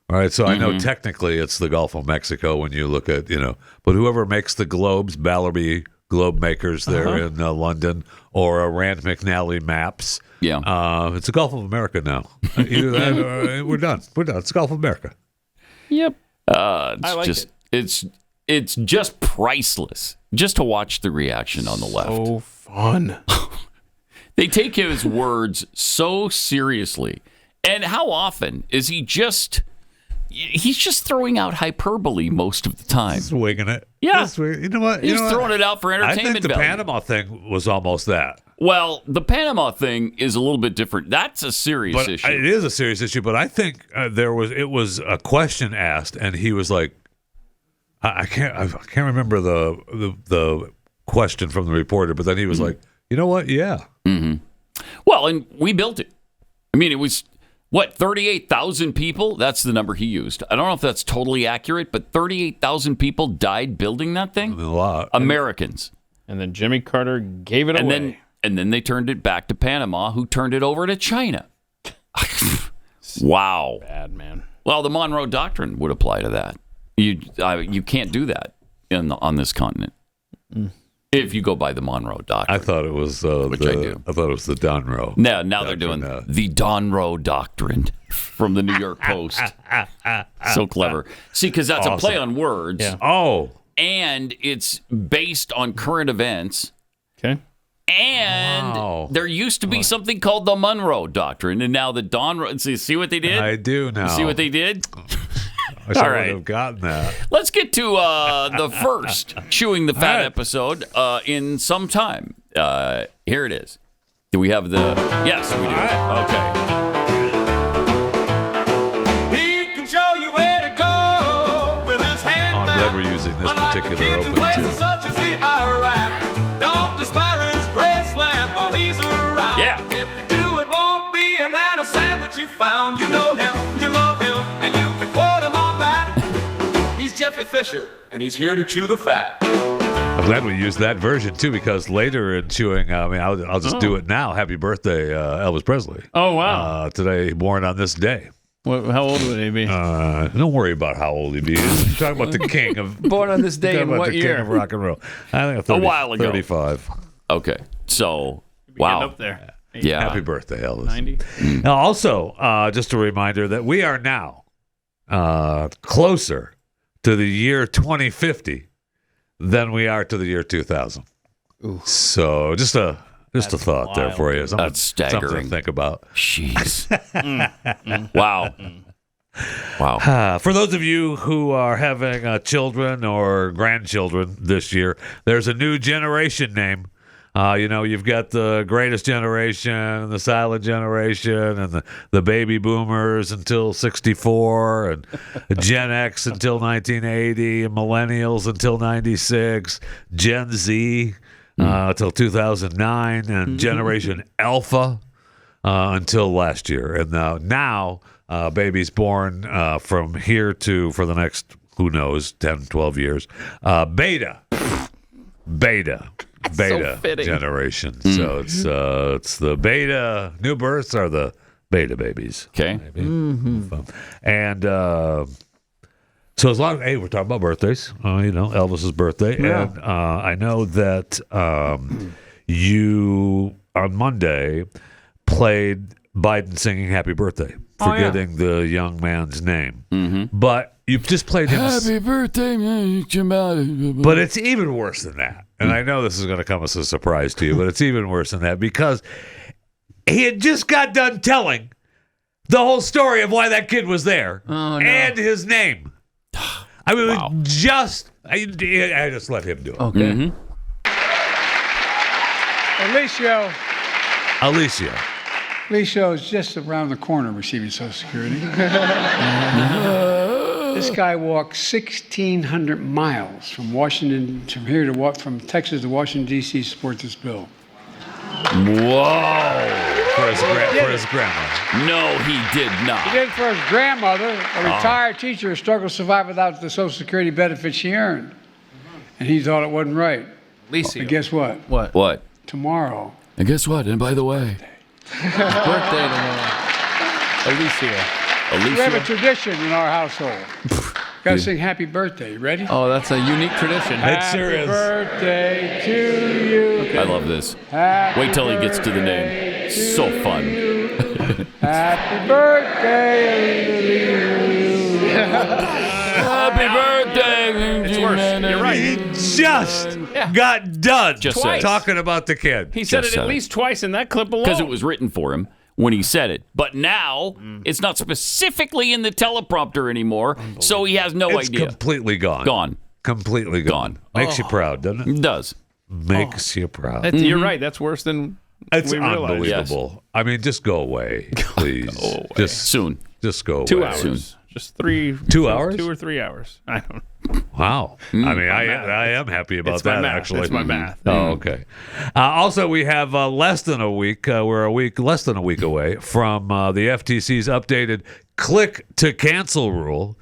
All right, so I know technically it's the Gulf of Mexico when you look at, but whoever makes the globes, Ballerby globe makers there in London, or Rand McNally maps, it's the Gulf of America now. Either that or we're done. We're done. It's the Gulf of America. Yep. It's just priceless just to watch the reaction on the left. So fun. They take his words so seriously. And how often is he just... He's just throwing out hyperbole most of the time. He's winging it. Yeah. You know what? He's throwing it out for entertainment I think the value. Panama thing was almost that. Well, the Panama thing is a little bit different. That's a serious issue. It is a serious issue, but I think it was a question asked, and he was like, I can't remember the question from the reporter, but then he was like, you know what? Yeah. Mm-hmm. Well, and we built it. I mean, it was... 38,000 people? That's the number he used. I don't know if that's totally accurate, but 38,000 people died building that thing? A lot. Americans. And then Jimmy Carter gave it away. And then they turned it back to Panama, who turned it over to China. Wow. Bad, man. Well, the Monroe Doctrine would apply to that. You can't do that on this continent. If you go by the Monroe Doctrine. I thought it was which I do. I thought it was the Donroe. Now they're doing the Donroe Doctrine from the New York Post. So clever. See, because that's a play on words. Yeah. Oh. And it's based on current events. Okay. And there used to be something called the Monroe Doctrine, and now the Donroe. See what they did? I do now. See what they did? I should have gotten that. Let's get to the first Chewing the Fat episode in some time. Here it is. Do we have the... Yes, we do. Okay. He can show you where to go with his hand. I'm glad we're using this particular open too. Such as the Iraq. Don't despise his Graceland while he's around. Yeah. If you do, it won't be an Anna sandwich you found. You know him, you love him, and you can quote him on that. He's Jeffy Fisher, and he's here to chew the fat. I'm glad we used that version too, because later in chewing, I'll just do it now. Happy birthday, Elvis Presley. Oh wow! Today, born on this day. How old would he be? Don't worry about how old he be. I'm talking about the king of born on this day in what year? King of rock and roll. I think a while ago. 35. Okay, so wow. Up there. Yeah. Happy birthday, Elvis. 90. Now, also, just a reminder that we are now closer to the year 2050 than we are to the year 2000. Ooh. So just a thought wild. There for you. That's staggering. Something to think about. Jeez. Wow. Wow. For those of you who are having children or grandchildren this year, there's a new generation name. You've got the greatest generation, the silent generation, and the baby boomers until 64, and Gen X until 1980, and millennials until 96, Gen Z until 2009, and Generation Alpha until last year. And now babies born from here to, for the next, who knows, 10, 12 years, Beta. beta fitting. generation. So it's the beta. New births are the beta babies. Okay. And so as long as we're talking about birthdays, Elvis's birthday, and I know that you on Monday played Biden singing "Happy Birthday," forgetting the young man's name, but you've just played him. Happy birthday, but it's even worse than that. And I know this is going to come as a surprise to you, but it's even worse than that because he had just got done telling the whole story of why that kid was there and his name. I mean, I just let him do it. Okay. Alicia is just around the corner receiving Social Security. This guy walked 1,600 miles from from Texas to Washington, D.C. to support this bill. Whoa! For his grandma. No, he did not. He did it for his grandmother, a retired teacher who struggled to survive without the Social Security benefits she earned. And he thought it wasn't right. Alicia. But guess what? What? Tomorrow. And guess what? And by the way, Birthday tomorrow. Alicia. We have a tradition in our household. Got to sing happy birthday. You ready? Oh, that's a unique tradition. Happy birthday to you. I love this. Happy Wait till he gets to the name. So fun. Happy birthday. Happy birthday. It's worse. You're right. He just got done talking about the kid. He said it at least twice in that clip alone. Because it was written for him when he said it. But now it's not specifically in the teleprompter anymore, so he has no idea. It's completely gone. Gone. Completely gone. Makes you proud, doesn't it? It does. Makes you proud. You're right. That's worse than it's we realized. Unbelievable. Yes. I mean, just go away, please. Go away. Just soon. Just go away. 2 hours. Soon. Just 2 hours? 2 or 3 hours. I don't know. Wow. I mean, I am happy about It's that, my math. actually. It's my math. Oh, okay. Also, we have less than a week. We're less than a week away from the FTC's updated click to cancel rule.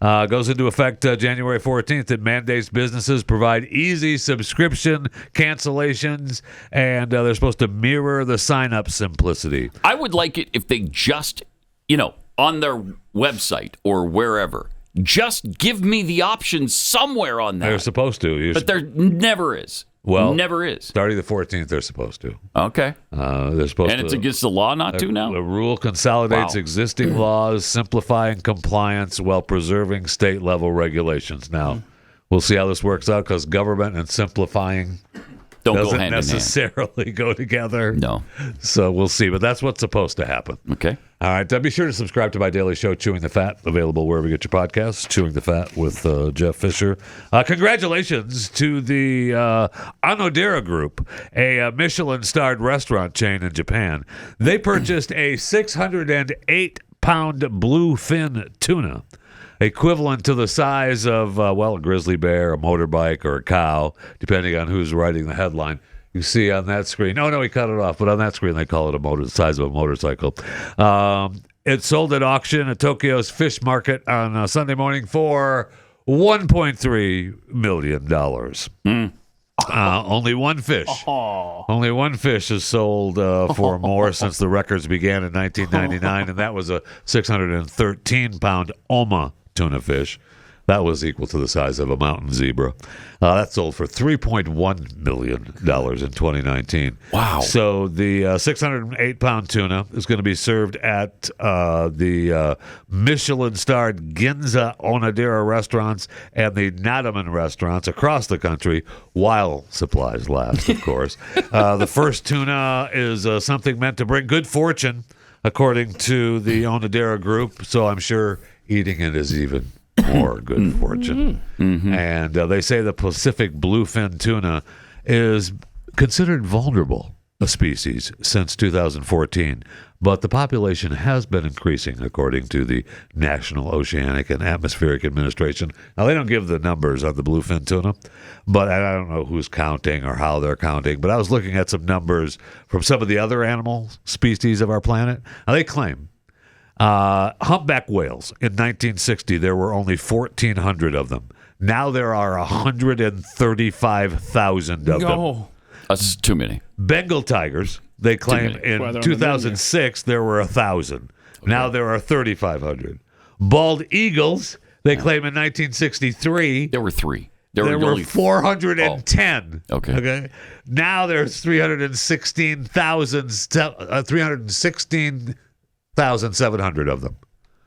Goes into effect January 14th. It mandates businesses provide easy subscription cancellations, and they're supposed to mirror the sign-up simplicity. I would like it if they just, on their website or wherever, just give me the option somewhere on that. They're supposed to. But there never is. Well, never is. Starting the 14th, they're supposed to. Okay. They're supposed to. And it's against the law not to now? The rule consolidates existing laws, simplifying compliance while preserving state-level regulations. Now, we'll see how this works out because government and simplifying doesn't necessarily go together. No. So we'll see. But that's what's supposed to happen. Okay. All right. Be sure to subscribe to my daily show, Chewing the Fat, available wherever you get your podcasts. Chewing the Fat with Jeff Fisher. Congratulations to the Onodera Group, a Michelin-starred restaurant chain in Japan. They purchased a 608-pound bluefin tuna, equivalent to the size of, a grizzly bear, a motorbike, or a cow, depending on who's writing the headline. You see on that screen. Oh, no, he cut it off. But on that screen, they call it the size of a motorcycle. It sold at auction at Tokyo's fish market on Sunday morning for $1.3 million. Only one fish. Only one fish has sold for more since the records began in 1999, and that was a 613-pound Oma tuna fish. That was equal to the size of a mountain zebra. That sold for $3.1 million in 2019. Wow. So the 608-pound tuna is going to be served at the Michelin-starred Ginza Onodera restaurants and the Nadaman restaurants across the country while supplies last, of course. The first tuna is something meant to bring good fortune, according to the Onodera Group. So I'm sure eating it is even more good fortune. And they say the Pacific bluefin tuna is considered vulnerable a species since 2014, but the population has been increasing according to the National Oceanic and Atmospheric Administration. Now, they don't give the numbers on the bluefin tuna, but I don't know who's counting or how they're counting, but I was looking at some numbers from some of the other animal species of our planet. Now, they claim humpback whales, in 1960, there were only 1,400 of them. Now there are 135,000 of them. That's too many. Bengal tigers, they claim in 2006 there were 1,000. Okay. Now there are 3,500. Bald eagles, they claim in 1963 there were 3. There were 410. Oh. Okay. Now there's 316,700 of them.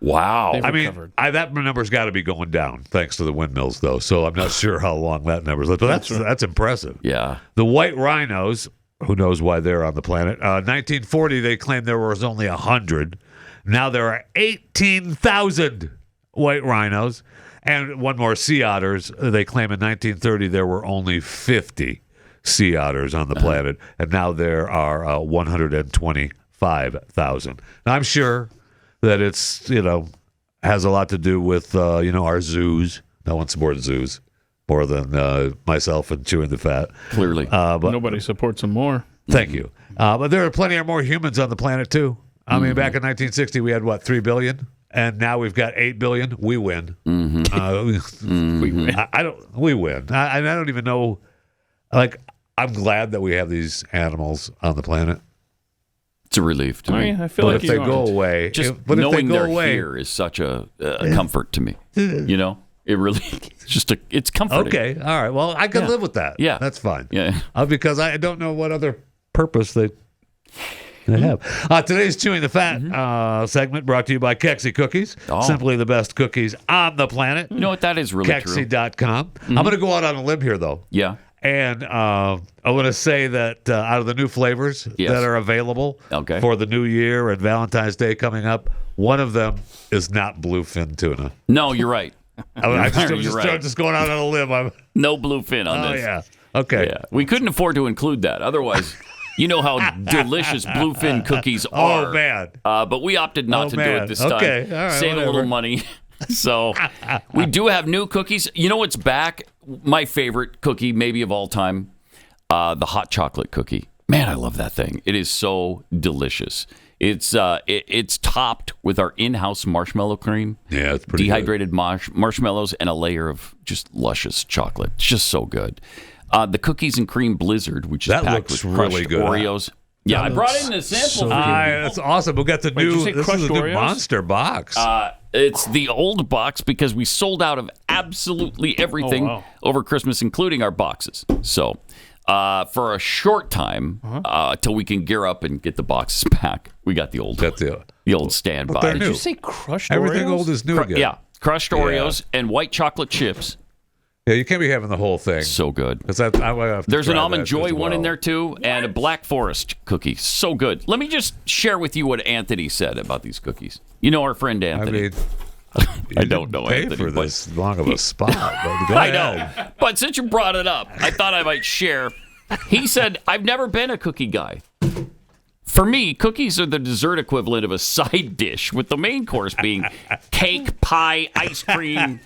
Wow. I mean, that number's got to be going down thanks to the windmills, though. So I'm not sure how long that number's left. But that's impressive. Yeah. The white rhinos, who knows why they're on the planet? 1940, they claimed there was only 100. Now there are 18,000 white rhinos. And one more, sea otters. They claim in 1930 there were only 50 sea otters on the planet. And now there are 125,000. Now, I'm sure that it's, has a lot to do with, our zoos. No one supports zoos more than myself and chewing the fat. Clearly. But nobody supports them more. Thank you. But there are plenty of more humans on the planet, too. I mean, back in 1960, we had, 3 billion? And now we've got 8 billion. We win. Mm-hmm. We win. We win. I don't even know. I'm glad that we have these animals on the planet. It's a relief to me. I feel but like if they go away, knowing they're here is such a comfort to me. It really, it's comforting. Okay, all right. Well, I can live with that. Yeah, that's fine. Yeah, because I don't know what other purpose they have. Today's Chewing the Fat segment brought to you by Kexi Cookies. Simply the best cookies on the planet. You know what? That is really true. Kexi.com. I'm going to go out on a limb here, though. Yeah. And I want to say that out of the new flavors that are available for the new year and Valentine's Day coming up, one of them is not bluefin tuna. No, you're right. I'm just going out on a limb. No bluefin on this. Oh, yeah. Okay. Yeah. We couldn't afford to include that. Otherwise, you know how delicious bluefin cookies are. Oh, man. But we opted not to do it this time. Okay. All right, Save a little money. So we do have new cookies. You know what's back? My favorite cookie, maybe of all time, the hot chocolate cookie. Man, I love that thing. It is so delicious. It's topped with our in-house marshmallow cream. Yeah, it's pretty dehydrated marshmallows and a layer of just luscious chocolate. It's just so good. The cookies and cream blizzard, which is packed with crushed really good. Oreos. Yeah, I brought in the sample. That's awesome. We got the new. This is the new Oreos? monster box. It's the old box because we sold out of absolutely everything over Christmas, including our boxes. So, for a short time, till we can gear up and get the boxes back, we got the old, the old standby. Did you say crushed Everything Oreos? old is new again. Yeah, crushed Oreos and white chocolate chips. Yeah, you can't be having the whole thing. So good. There's an Almond Joy one in there, too, and a Black Forest cookie. So good. Let me just share with you what Anthony said about these cookies. You know our friend Anthony. I don't know pay Anthony. For this long of a spot. I know. But since you brought it up, I thought I might share. He said, I've never been a cookie guy. For me, cookies are the dessert equivalent of a side dish, with the main course being cake, pie, ice cream.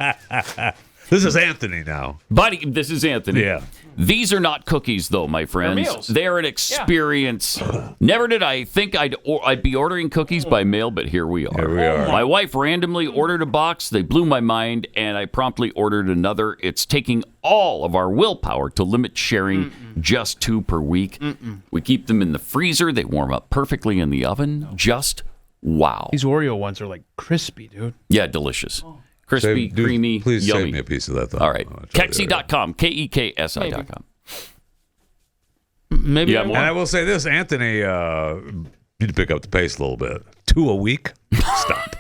This is Anthony now. Buddy, this is Anthony. Yeah. These are not cookies, though, my friends. They're meals. They're an experience. Yeah. Never did I think I'd be ordering cookies by mail, but here we are. Here we are. My wife randomly ordered a box. They blew my mind, and I promptly ordered another. It's taking all of our willpower to limit sharing just 2 per week. We keep them in the freezer. They warm up perfectly in the oven. Just wow. These Oreo ones are like crispy, dude. Yeah, delicious. Crispy, creamy, please yummy. save me a piece of that, though. All right. Kexi.com. KEKSI.com. Maybe. And I will say this, Anthony, you need to pick up the pace a little bit. 2 a week? Stop.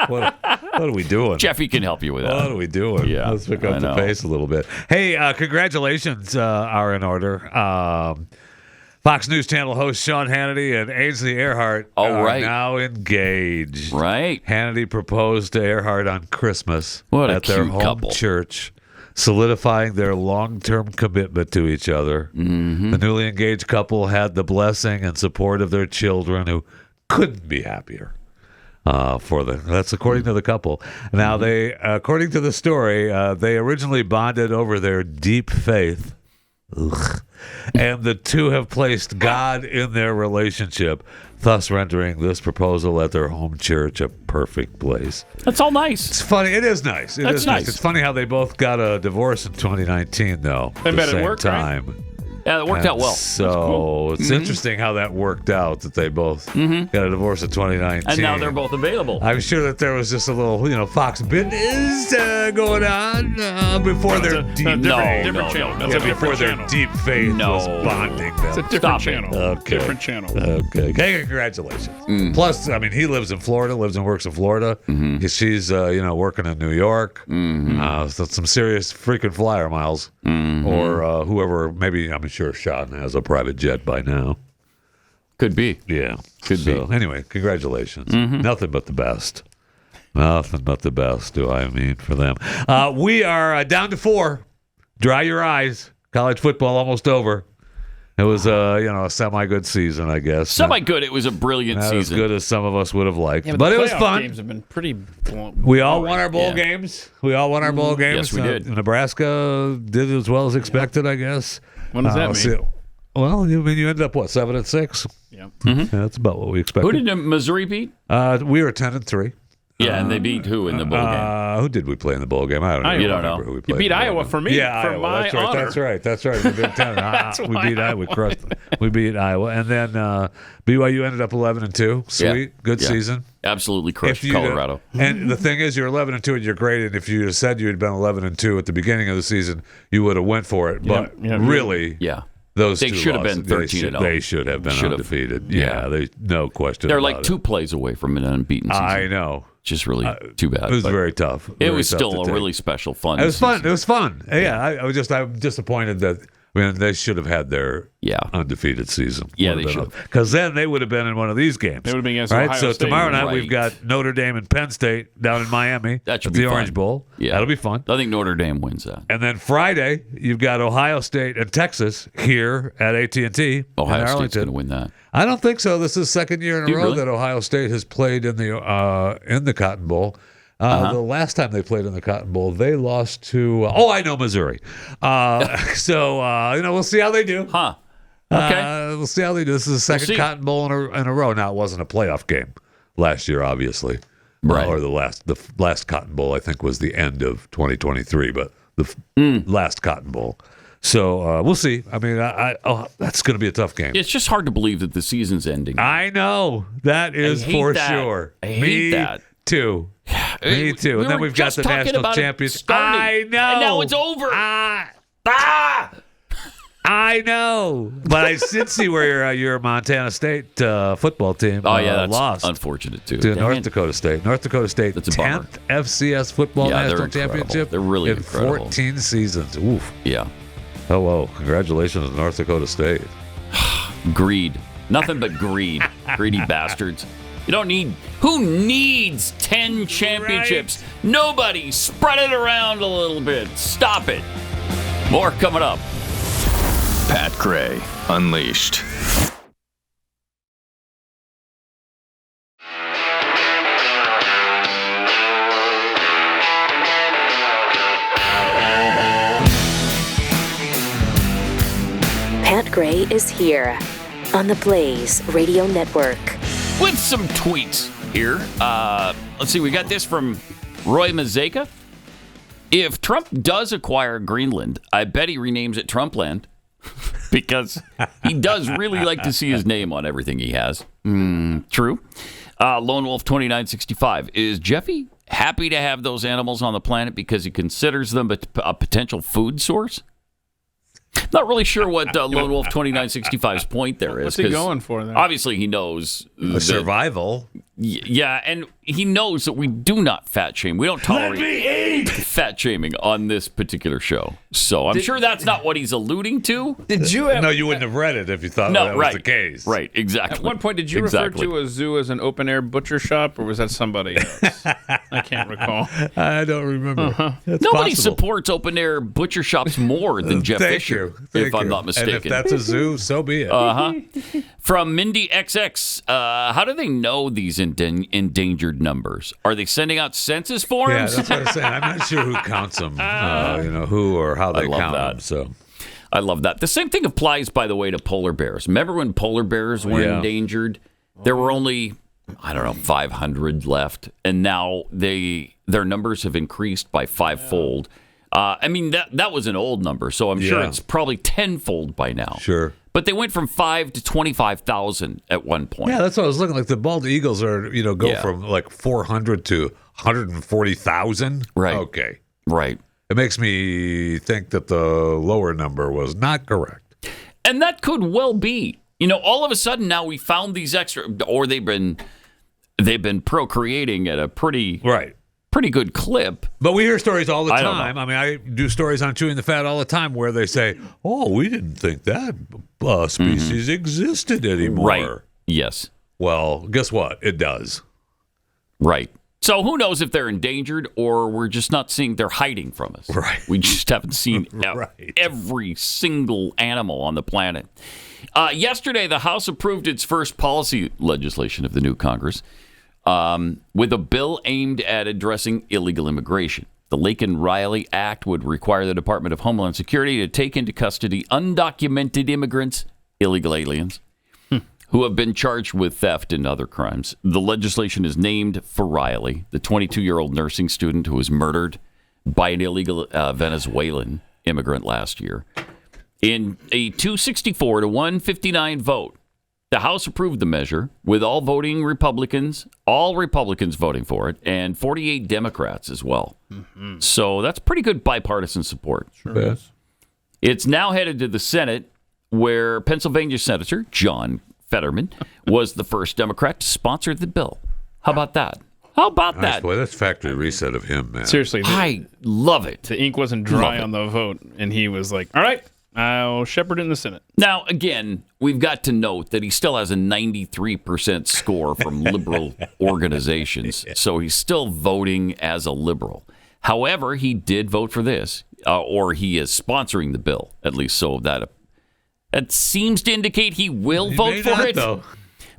What are we doing? Jeffy can help you with that. What are we doing? Yeah, let's pick up the pace a little bit. Hey, congratulations are in order. Fox News Channel host Sean Hannity and Ainsley Earhart are now engaged. Right. Hannity proposed to Earhart on Christmas at their cute home couple. church, solidifying their long-term commitment to each other. Mm-hmm. The newly engaged couple had the blessing and support of their children, who couldn't be happier. That's according to the couple. Now, they, according to the story, they originally bonded over their deep faith. Ugh. And the two have placed God in their relationship, thus rendering this proposal at their home church a perfect place. That's all nice. It's funny. It is nice. It is nice. It's funny how they both got a divorce in 2019, though. They at met the same at work, time. right? Yeah, it worked out well. So it's interesting how that worked out, that they both got a divorce in 2019. And now they're both available. I'm sure that there was just a little, Fox business going on before their deep different channel. before their deep faith was bonding them. It's a different channel. Okay. Different channel. Okay. Hey, congratulations. Plus, I mean, he lives in Florida, lives and works in Florida. She's, working in New York. So some serious freaking flyer miles. Or whoever, maybe, I'm sure Sean has a private jet by now. Could be. Yeah. Could be. Anyway, congratulations. Nothing but the best. Nothing but the best, do I mean, for them. We are down to 4. Dry your eyes. College football almost over. It was, a semi-good season, I guess. Semi-good. It was a brilliant Not season. as good as some of us would have liked. Yeah, but it was fun. Games have been pretty. We all won our bowl games. We all won our bowl games. Yes, we did. Nebraska did as well as expected, I guess. What does that mean? Well, you ended up, 7-6? Yeah. Yeah, that's about what we expected. Who did Missouri beat? We were 10-3. Yeah, and they beat who in the bowl game? Who did we play in the bowl game? I don't know. You don't know. Who we played You beat in the bowl Iowa game. for me. Yeah, for Iowa. my That's right. honor. That's right. We beat 10. We beat Iowa. We crushed them. We beat Iowa, and then BYU ended up 11-2. Sweet, good season. Absolutely crushed Colorado. And the thing is, you're 11-2 and you're great. And if you said you had been 11-2 at the beginning of the season, you would have went for it. But really, those they two should have losses, been 13-0. They should have been undefeated. Yeah, no question. They're about like it. 2 plays away from an unbeaten season. I know. Just really too bad. It was very tough. It was still a really special fun. It was season. fun. It was fun. Yeah, I'm disappointed that they should have had their undefeated season. Yeah, they should. Because then they would have been in one of these games. They would have been against Ohio State. Tomorrow night we've got Notre Dame and Penn State down in Miami. That should at be the fun. Orange Bowl. Yeah, that'll be fun. I think Notre Dame wins that. And then Friday you've got Ohio State and Texas here at AT&T. Ohio State's going to win that. I don't think so. This is the second year in a row really? that Ohio State has played in the Cotton Bowl. The last time they played in the Cotton Bowl, they lost to I know, Missouri. We'll see how they do. Okay. We'll see how they do. This is the second Cotton Bowl in a row. Now, it wasn't a playoff game last year, obviously. Right. Or the last Cotton Bowl, I think, was the end of 2023, but the last Cotton Bowl. So we'll see. I mean, that's going to be a tough game. It's just hard to believe that the season's ending. I know. That is for sure. I hate that. Too. Me too. And then we've got the national champions. I know. And now it's over. I know. But I did see where your Montana State football team that's lost. Unfortunate, too. To North Dakota State. North Dakota State, That's a bummer. 10th FCS football national championship. They're really in incredible. 14 seasons. Oof. Yeah. Oh, whoa. Congratulations to North Dakota State. Greed. Nothing but greed. Greedy bastards. You don't need... Who needs 10 championships? Right. Nobody. Spread it around a little bit. Stop it. More coming up. Pat Gray Unleashed. Pat Gray is here on the Blaze Radio Network. With some tweets here. Let's see, we got this from Roy Mazeka. If Trump does acquire Greenland, I bet he renames it Trumpland because he does really like to see his name on everything he has. True. Lone Wolf 2965. Is Jeffy happy to have those animals on the planet because he considers them a potential food source? Not really sure what Lone Wolf 2965's point there is. What's he going for there? Obviously, he knows survival. Yeah, and he knows that we do not fat shame. We don't tolerate fat shaming on this particular show. So I'm sure that's not what he's alluding to. Did you have... No, you wouldn't have read it if you thought that was the case. Right, exactly. At one point, did you refer to a zoo as an open-air butcher shop, or was that somebody else? I can't recall. I don't remember. Nobody supports open-air butcher shops more than Jeff Fisher, if I'm not mistaken. And if that's a zoo, so be it. From Mindy XX, how do they know these endangered numbers? Are they sending out census forms? Yeah, that's what I'm saying. I'm not sure who counts them, who or how they count them. So I love that. The same thing applies, by the way, to polar bears. Remember when polar bears were endangered? There were only, 500 left, and now their numbers have increased by 5-fold. I mean, that was an old number, so I'm sure it's probably tenfold by now. Sure. But they went from 5 to 25,000 at one point. Yeah, that's what I was looking like. The bald eagles are, go from like 400 to 140,000. Right. Okay. Right. It makes me think that the lower number was not correct. And that could well be. All of a sudden now we found these extra, or they've been procreating at a pretty good clip. But we hear stories all the time. I mean, I do stories on Chewing the Fat all the time where they say, "Oh, we didn't think that species existed anymore." Right. Yes. Well, guess what? It does. Right. So who knows if they're endangered or we're just not seeing, they're hiding from us. Right. We just haven't seen every single animal on the planet. Yesterday, the House approved its first policy legislation of the new Congress with a bill aimed at addressing illegal immigration. The Laken-Riley Act would require the Department of Homeland Security to take into custody undocumented immigrants, illegal aliens, who have been charged with theft and other crimes. The legislation is named for Riley, the 22-year-old nursing student who was murdered by an illegal Venezuelan immigrant last year. In a 264 to 159 vote, the House approved the measure with all Republicans voting for it, and 48 Democrats as well. Mm-hmm. So that's pretty good bipartisan support. Sure is. It's now headed to the Senate, where Pennsylvania Senator John Fetterman was the first Democrat to sponsor the bill. How about that? How about that? Boy, that's factory reset of him, man. Seriously. I love it. The ink wasn't dry on the vote, and he was like, all right, I'll shepherd in the Senate. Now, again, we've got to note that he still has a 93% score from liberal organizations, so he's still voting as a liberal. However, he did vote for this, or he is sponsoring the bill, at least, so that seems to indicate he will vote for it. Though.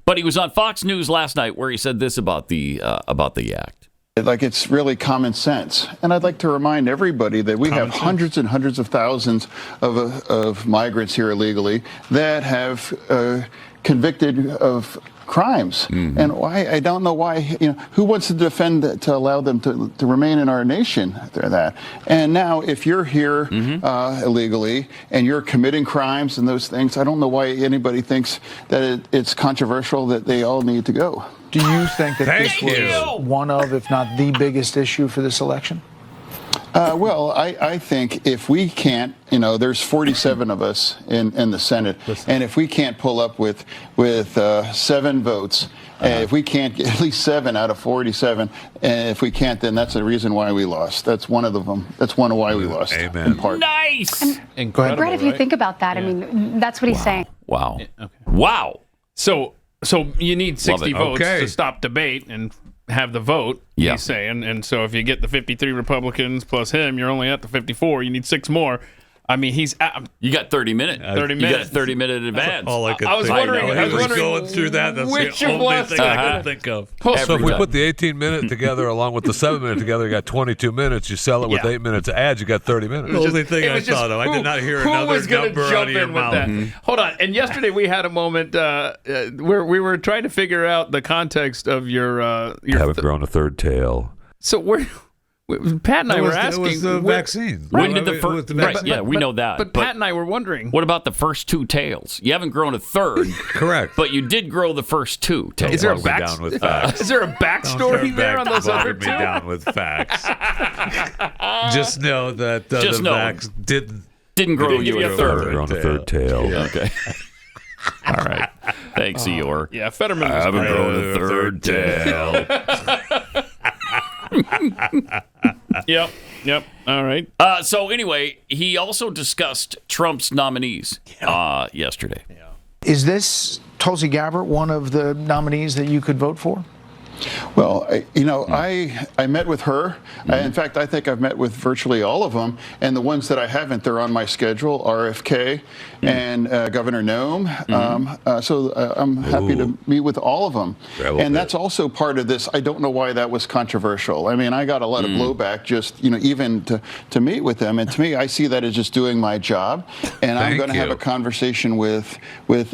But he was on Fox News last night where he said this about the act. Like, it's really common sense. And I'd like to remind everybody that we have hundreds and hundreds of thousands of migrants here illegally that have convicted of crimes. Mm-hmm. And why, I don't know why, who wants to defend that, to allow them to remain in our nation? They're that. And now if you're here illegally and you're committing crimes and those things, I don't know why anybody thinks that it's controversial that they all need to go. Do you think that this was one of, if not the biggest issue for this election? Well, I think if we can't, there's 47 of us in the Senate, and if we can't pull up with 7 votes, if we can't get at least 7 out of 47, and if we can't, then that's the reason why we lost. That's one of them. That's one of why we lost. Amen. In part. Nice. Incredible, Brett, if you think about that, I mean, that's what he's saying. Wow. Yeah, okay. Wow. So you need 60 votes to stop debate and have the vote, he's saying. And so if you get the 53 Republicans plus him, you're only at the 54. You need 6 more. I mean, you got 30 minutes. 30 minutes. You got 30 minute advance. All I could I was wondering. I was going through that. That's which the of only us thing I could think of. So if we put the 18-minute together along with the 7-minute together, you got 22 minutes. You sell it with 8 minutes of ads, you got 30 minutes. The only thing I thought of. I did not hear another number out of your mouth. Mm-hmm. Hold on. And yesterday we had a moment where we were trying to figure out the context of your haven't grown a third tail. So Pat and I were asking. It was the vaccine. When did the first? Right, yeah, we know that. But Pat and I were wondering. What about the first 2 tails? You haven't grown a third. Correct. But you did grow the first 2 tails. Is there a backstory there on those other 2? Me down with facts. Just know that the vax didn't grow you a third. Grown a third tail. Yeah, okay. All right. Thanks, Eeyore. Yeah, Fetterman. I haven't grown a third tail. Yep. All right. So anyway, he also discussed Trump's nominees yesterday. Yeah. Is this Tulsi Gabbard one of the nominees that you could vote for? Well, I met with her. In fact, I think I've met with virtually all of them. And the ones that I haven't, they're on my schedule, RFK and Governor Noem. So I'm happy to meet with all of them. And that's also part of this. I don't know why that was controversial. I mean, I got a lot of blowback just, even to meet with them. And to me, I see that as just doing my job. And I'm going to have a conversation with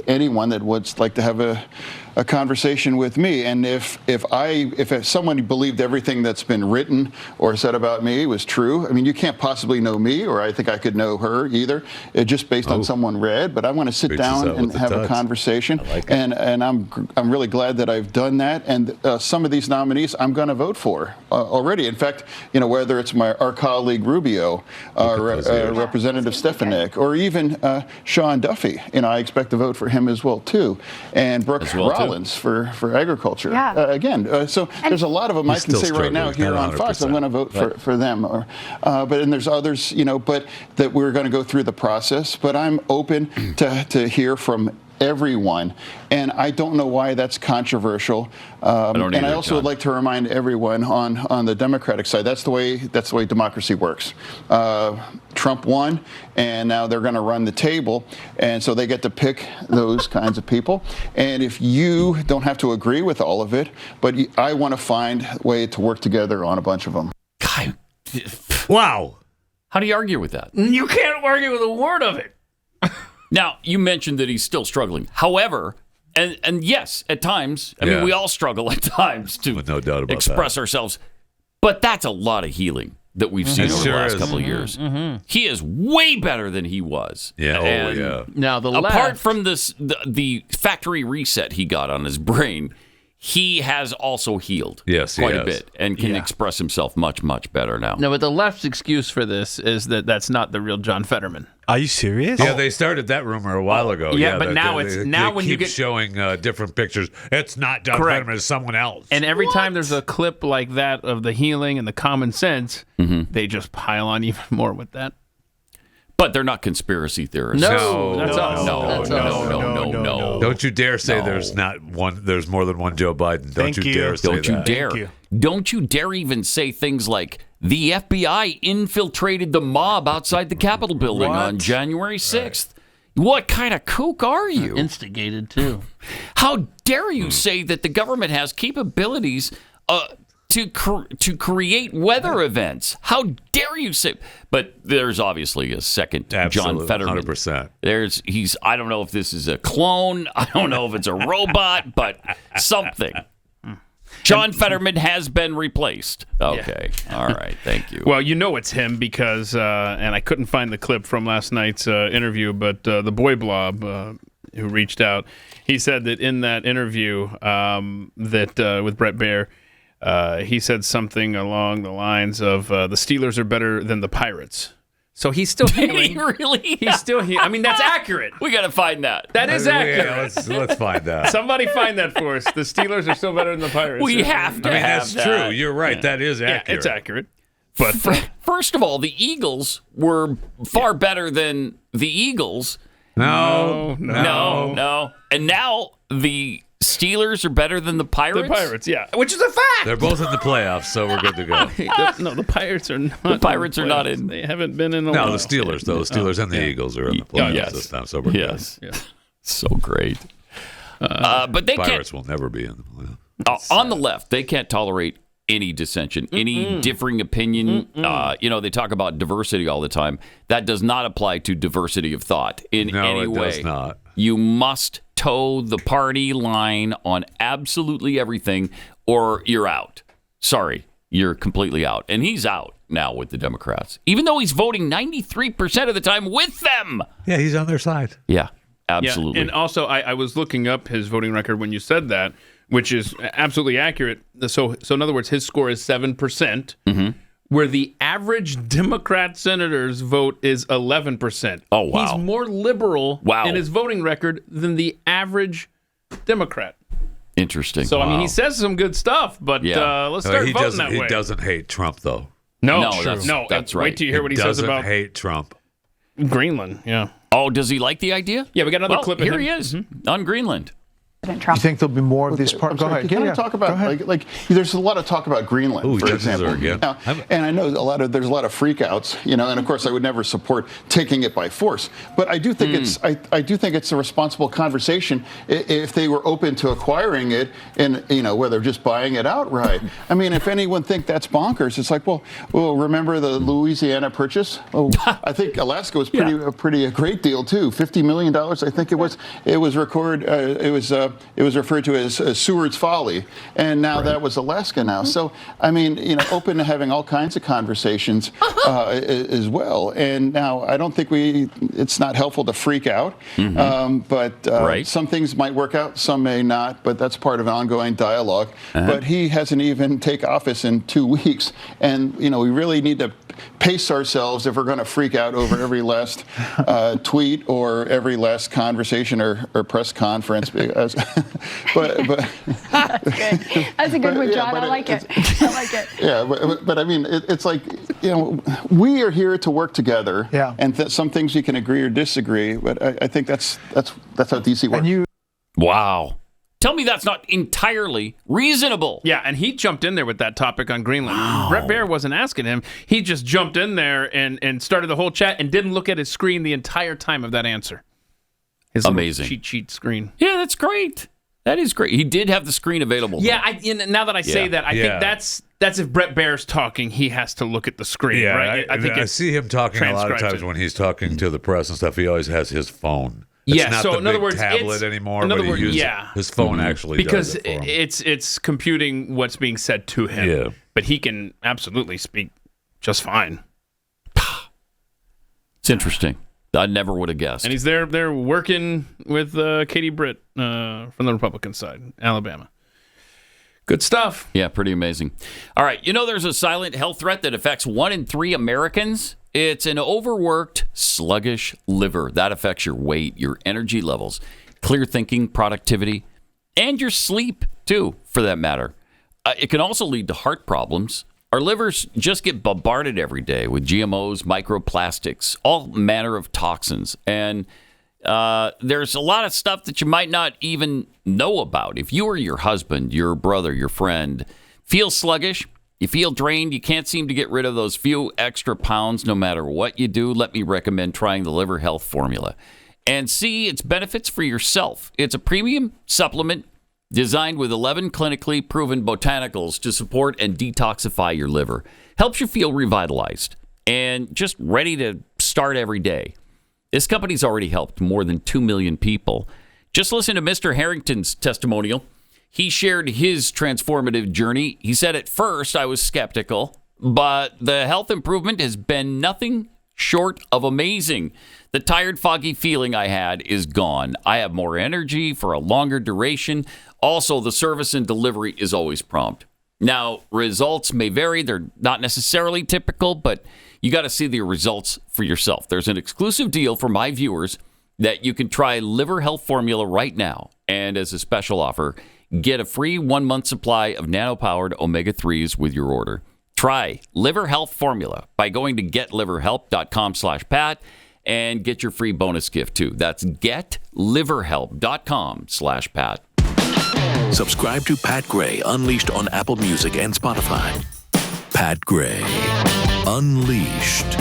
anyone that would like to have a conversation with me. And if someone believed everything that's been written or said about me was true, I mean, you can't possibly know me, or I think I could know her either, just based on someone read. But I want to sit down and have a conversation. And I'm really glad that I've done that. And some of these nominees I'm going to vote for already. In fact, whether it's our colleague Rubio, Representative Stefanik, or even Sean Duffy, I expect to vote for him as well too, and Brooke Rollins for agriculture. Yeah. So there's a lot of them I can say right now here on Fox. I'm going to vote for them. But there's others, but that we're going to go through the process. But I'm open to hear from everyone, and I don't know why that's controversial. And I also would like to remind everyone on the Democratic side, that's the way democracy works. Trump won, and now they're going to run the table, and so they get to pick those kinds of people. And if you don't have to agree with all of it, but I want to find a way to work together on a bunch of them. God. Wow. How do you argue with that? You can't argue with a word of it. Now, you mentioned that he's still struggling. However, and yes, at times, I mean, we all struggle at times to no doubt about express ourselves. But that's a lot of healing that we've seen over the last couple of years. He is way better than he was. Yeah. Now, apart from the factory reset he got on his brain, he has also healed quite a bit and can express himself much, much better now. No, but the left's excuse for this is that that's not the real John Fetterman. Are you serious? Yeah, they started that rumor a while ago. Yeah, but now when you get showing different pictures, it's not John Fetterman, it's someone else. And every time there's a clip like that of the healing and the common sense, they just pile on even more with that. But they're not conspiracy theorists. No. Don't you dare say there's more than one Joe Biden. Don't you dare say that. Don't you dare. Don't you dare even say things like, the FBI infiltrated the mob outside the Capitol building on January 6th. Right. What kind of kook are you? Instigated, too. How dare you say that the government has capabilities to create weather events? How dare you say? But there's obviously a second John Fetterman. 100%. I don't know if this is a clone. I don't know if it's a robot, but something. John Fetterman has been replaced. Okay. Yeah. All right. Thank you. Well, it's him because, and I couldn't find the clip from last night's interview, but the Boy Blob who reached out, he said that in that interview with Brett Baer, he said something along the lines of the Steelers are better than the Pirates. So he's still healing. Really? He's still healing. I mean, that's accurate. We got to find that. That is accurate. Yeah, let's find that. Somebody find that for us. The Steelers are still better than the Pirates. We have to have that's true. You're right. Yeah. That is accurate. Yeah, it's accurate. But first of all, the Eagles were far better than the Eagles. No. And now the Steelers are better than the Pirates? The Pirates, yeah. Which is a fact. They're both in the playoffs, so we're good to go. No, the Pirates are not. The Pirates are not in. They haven't been in a while. No, the Steelers, though. The Steelers and the Eagles are in the playoffs this time, so we're good. Yes. So great. But they Pirates will never be in the playoffs. On the left, they can't tolerate any dissension, any differing opinion. They talk about diversity all the time. That does not apply to diversity of thought in any way. No, it does not. You must toe the party line on absolutely everything, or you're out. Sorry, you're completely out. And he's out now with the Democrats, even though he's voting 93% of the time with them. Yeah, he's on their side. Yeah, absolutely. Yeah, and also, I was looking up his voting record when you said that, which is absolutely accurate. So in other words, his score is 7%, where the average Democrat senator's vote is 11%. Oh, wow. He's more liberal in his voting record than the average Democrat. Interesting. So, I mean, he says some good stuff, but let's start voting that way. He doesn't hate Trump, though. No, that's right. Wait till you hear what he says about... He doesn't hate Trump. Greenland, yeah. Oh, does he like the idea? Yeah, we got another clip of him. Here he is on Greenland. You think there'll be more of these parts? Go ahead. Can I talk about like there's a lot of talk about Greenland, for example. Now, and I know there's a lot of freakouts, and of course I would never support taking it by force. But I do think I do think it's a responsible conversation if they were open to acquiring it and whether just buying it outright. I mean, if anyone think that's bonkers, it's like, well, remember the Louisiana Purchase? Oh, I think Alaska was a great deal too. $50 million, I think it was. It was it was referred to as Seward's Folly, and now that was Alaska now. So, I mean, open to having all kinds of conversations as well. And now, I don't think it's not helpful to freak out, but some things might work out, some may not, but that's part of an ongoing dialogue. But he hasn't even taken office in 2 weeks, and, we really need to pace ourselves if we're going to freak out over every last tweet or every last conversation or press conference. But That's a good one, John. I like it. I like it. Yeah, but I mean, it's like, we are here to work together, and some things we can agree or disagree. But I think that's how DC works. Wow. Tell me that's not entirely reasonable. Yeah, and he jumped in there with that topic on Greenland. Wow. Brett Baer wasn't asking him. He just jumped in there and started the whole chat and didn't look at his screen the entire time of that answer. His amazing cheat sheet screen. Yeah, that's great. That is great. He did have the screen available. Yeah, now that I say that, I think that's if Brett Baer's talking, he has to look at the screen. Yeah, right? I think I see him talking a lot of times when he's talking to the press and stuff. He always has his phone. It's not the big tablet anymore, but he uses his phone actually because does it for him. it's computing what's being said to him. Yeah. But he can absolutely speak just fine. It's interesting. I never would have guessed. And he's there working with Katie Britt from the Republican side, Alabama. Good stuff. Yeah, pretty amazing. All right, there's a silent health threat that affects 1 in 3 Americans. It's an overworked, sluggish liver. That affects your weight, your energy levels, clear thinking, productivity, and your sleep, too, for that matter. It can also lead to heart problems. Our livers just get bombarded every day with GMOs, microplastics, all manner of toxins. And there's a lot of stuff that you might not even know about. If you or your husband, your brother, your friend feel sluggish, you feel drained, you can't seem to get rid of those few extra pounds no matter what you do, let me recommend trying the Liver Health Formula and see its benefits for yourself. It's a premium supplement designed with 11 clinically proven botanicals to support and detoxify your liver. Helps you feel revitalized and just ready to start every day. This company's already helped more than 2 million people. Just listen to Mr. Harrington's testimonial. He shared his transformative journey. He said, at first, I was skeptical, but the health improvement has been nothing short of amazing. The tired, foggy feeling I had is gone. I have more energy for a longer duration. Also, the service and delivery is always prompt. Now, results may vary. They're not necessarily typical, but you got to see the results for yourself. There's an exclusive deal for my viewers that you can try Liver Health Formula right now. And as a special offer, get a free 1-month supply of nano-powered omega-3s with your order. Try Liver Health Formula by going to getliverhelp.com/Pat and get your free bonus gift too. That's getliverhelp.com/Pat. Subscribe to Pat Gray Unleashed on Apple Music and Spotify. Pat Gray Unleashed.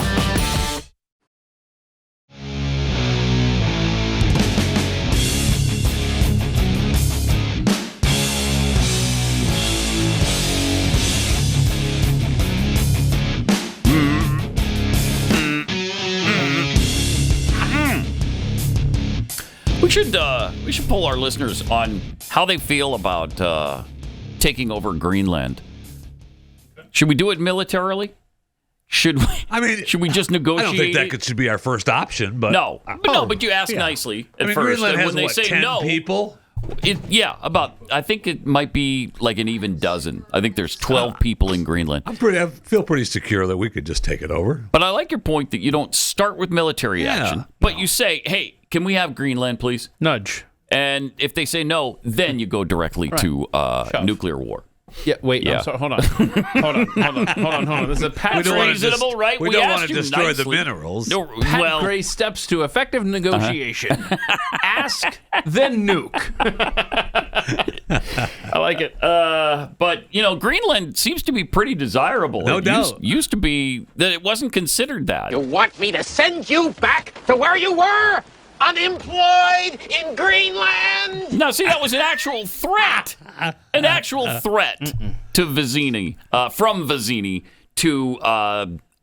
We should poll our listeners on how they feel about taking over Greenland. Should we do it militarily? Should we? Should we just negotiate? I don't think that should be our first option, but but you ask nicely at first. Greenland has when they say 10 no, people. I think it might be like an even dozen. I think there's 12 people in Greenland. I feel pretty secure that we could just take it over. But I like your point that you don't start with military action, but you say, hey, can we have Greenland, please? Nudge. And if they say no, then you go directly to nuclear war. Yeah, wait, no, sorry, hold on. This is a Pat reasonable, right? We don't want to destroy the minerals. No, Pat Gray steps to effective negotiation. Ask, then nuke. I like it. But, Greenland seems to be pretty desirable. No doubt. Used to be that it wasn't considered that. You want me to send you back to where you were? Unemployed in Greenland? No, see, that was an actual threat. An actual threat to Vizini, from Vizini to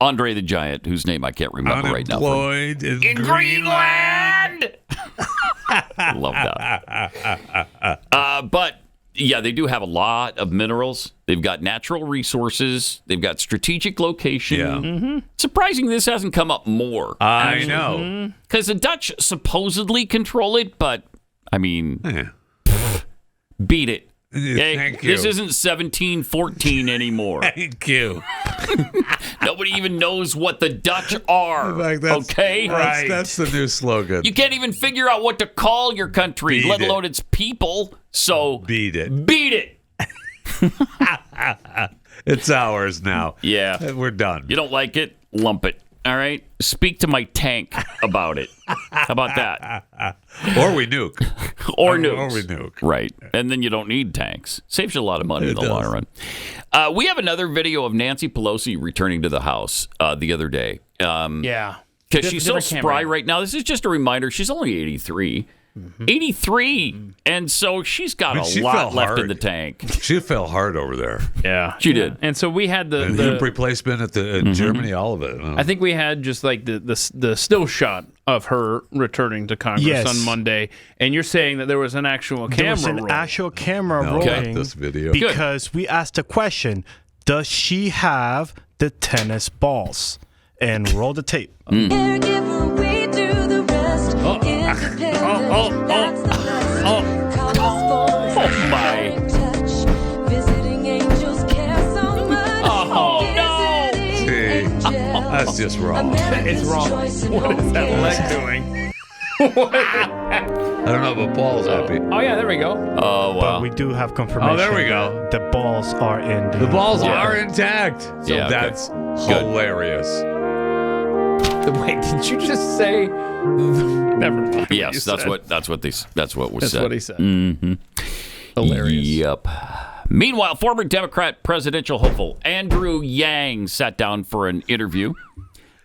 Andre the Giant, whose name I can't remember right now. Unemployed in Greenland! Love that. But yeah, they do have a lot of minerals. They've got natural resources. They've got strategic location. Yeah. Mm-hmm. Surprising this hasn't come up more. I know. Because the Dutch supposedly control it, but, I mean, beat it. Okay? Thank you. This isn't 1714 anymore. Thank you. Nobody even knows what the Dutch are. Okay? Right. That's the new slogan. You can't even figure out what to call your country, let alone its people. So beat it. Beat it. It's ours now. Yeah. We're done. You don't like it? Lump it. All right? Speak to my tank about it. How about that? Or we nuke. Or nukes. Or we nuke. Right. And then you don't need tanks. Saves you a lot of money in the long run. We have another video of Nancy Pelosi returning to the House the other day. Yeah. Because she's so spry right now. This is just a reminder. She's only 83. 83. And so she's got a lot left in the tank. She fell hard over there. Yeah. She did. And so we had the hip replacement at in Germany, all of it. I think we had just like the still shot of her returning to Congress on Monday. And you're saying that there was an actual camera There was an rolling. actual camera rolling this video. because we asked the question, does she have the tennis balls? And roll the tape. Oh my. Oh, no. See, that's just wrong. It's wrong. What is that leg doing? I don't know, but Paul's happy. Oh, yeah, there we go. Oh, wow. But we do have confirmation. Oh, there we go. The balls are in The balls are intact. So Yeah, that's Good. hilarious. Wait, did you just say? Never mind. Yes, that's what was said. That's what he said. Mm-hmm. Hilarious. Yep. Meanwhile, former Democrat presidential hopeful Andrew Yang sat down for an interview.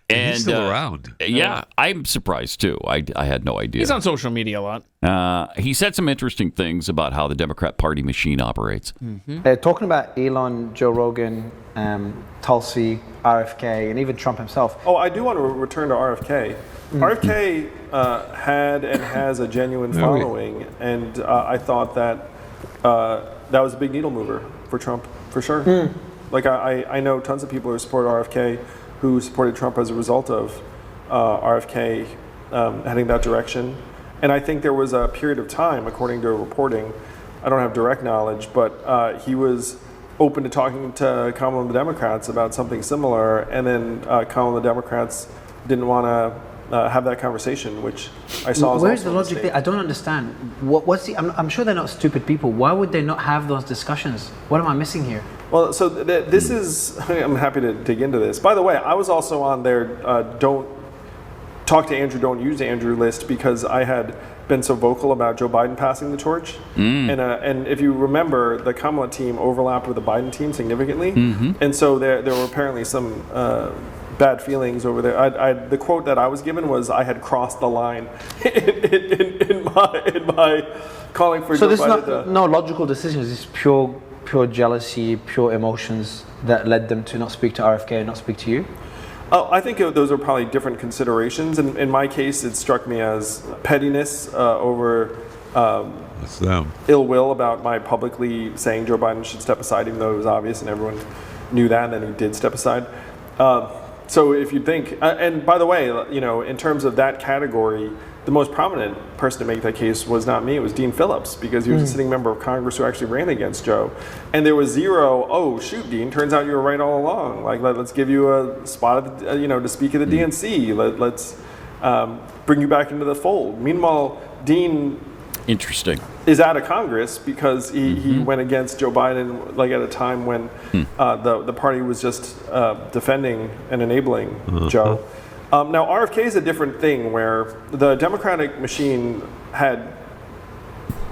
And he's still around. Yeah, I'm surprised too. I had no idea. He's on social media a lot. He said some interesting things about how the Democrat Party machine operates. Talking about Elon, Joe Rogan, Tulsi, RFK, and even Trump himself. Oh, I do want to return to RFK. RFK had and has a genuine following, and I thought that that was a big needle mover for Trump, for sure. Like, I know tons of people who support RFK who supported Trump as a result of RFK heading that direction. And I think there was a period of time, according to reporting, I don't have direct knowledge, but he was open to talking to Kamala and the Democrats about something similar, and then Kamala and the Democrats didn't want to have that conversation, which I saw as Where's also the logic there? I don't understand. What's the? I'm sure they're not stupid people. Why would they not have those discussions? What am I missing here? Well, so this is, I'm happy to dig into this. By the way, I was also on their don't talk to Andrew, don't use Andrew list because I had been so vocal about Joe Biden passing the torch. And if you remember, the Kamala team overlapped with the Biden team significantly. And so there were apparently some bad feelings over there. The quote that I was given was, I had crossed the line in my calling for So Joe this is not no logical decisions. It's pure jealousy, pure emotions that led them to not speak to RFK and not speak to you? I think those are probably different considerations. In my case, it struck me as pettiness over ill will about my publicly saying Joe Biden should step aside, even though it was obvious and everyone knew that, and then he did step aside. So if you think, and by the way, you know, in terms of that category, the most prominent person to make that case was not me, it was Dean Phillips, because he was a sitting member of Congress who actually ran against Joe. And there was zero, oh, shoot, Dean, turns out you were right all along. Like, let's give you a spot, at the, to speak at the DNC. Let's bring you back into the fold. Meanwhile, Dean is out of Congress because he went against Joe Biden, like at a time when the party was just defending and enabling Joe. Now, RFK is a different thing, where the Democratic machine had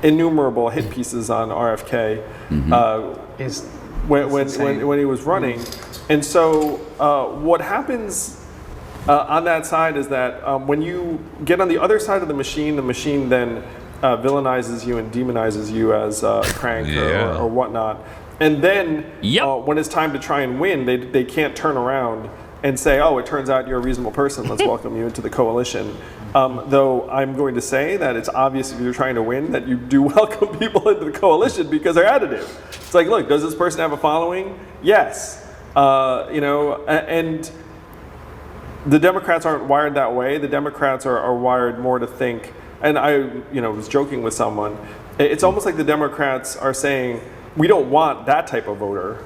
innumerable hit pieces on RFK when he was running. And so what happens on that side is that when you get on the other side of the machine then villainizes you and demonizes you as a crank or whatnot. And then when it's time to try and win, they can't turn around and say, oh, it turns out you're a reasonable person, let's welcome you into the coalition. Though I'm going to say that it's obvious if you're trying to win that you do welcome people into the coalition because they're additive. It's like, look, does this person have a following? Yes. And the Democrats aren't wired that way. The Democrats are wired more to think, and I was joking with someone, it's almost like the Democrats are saying, we don't want that type of voter.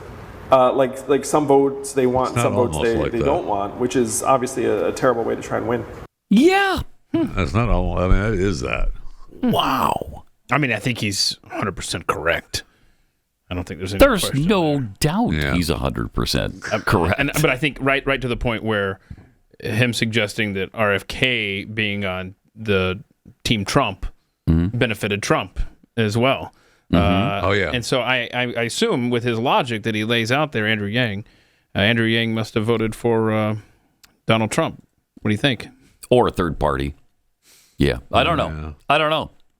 Like some votes they want, some votes they don't want, which is obviously a terrible way to try and win. Yeah. That's not all. I mean, that is that. Wow. I mean, I think he's 100% correct. I don't think there's any question no doubt he's 100% correct. But I think right to the point where him suggesting that RFK being on the Team Trump benefited Trump as well. And so I assume with his logic that he lays out there, Andrew Yang must have voted for Donald Trump. What do you think? Or a third party. Yeah. I don't know.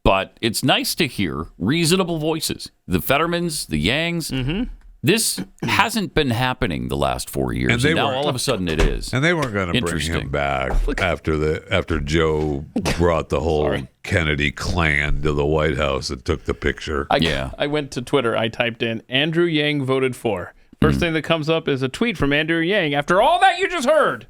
But it's nice to hear reasonable voices. The Fettermans, the Yangs. This hasn't been happening the last 4 years. And now all of a sudden it is. And they weren't going to bring him back after Joe brought the whole Kennedy clan to the White House and took the picture. I went to Twitter. I typed in Andrew Yang voted for. First thing that comes up is a tweet from Andrew Yang. After all that you just heard,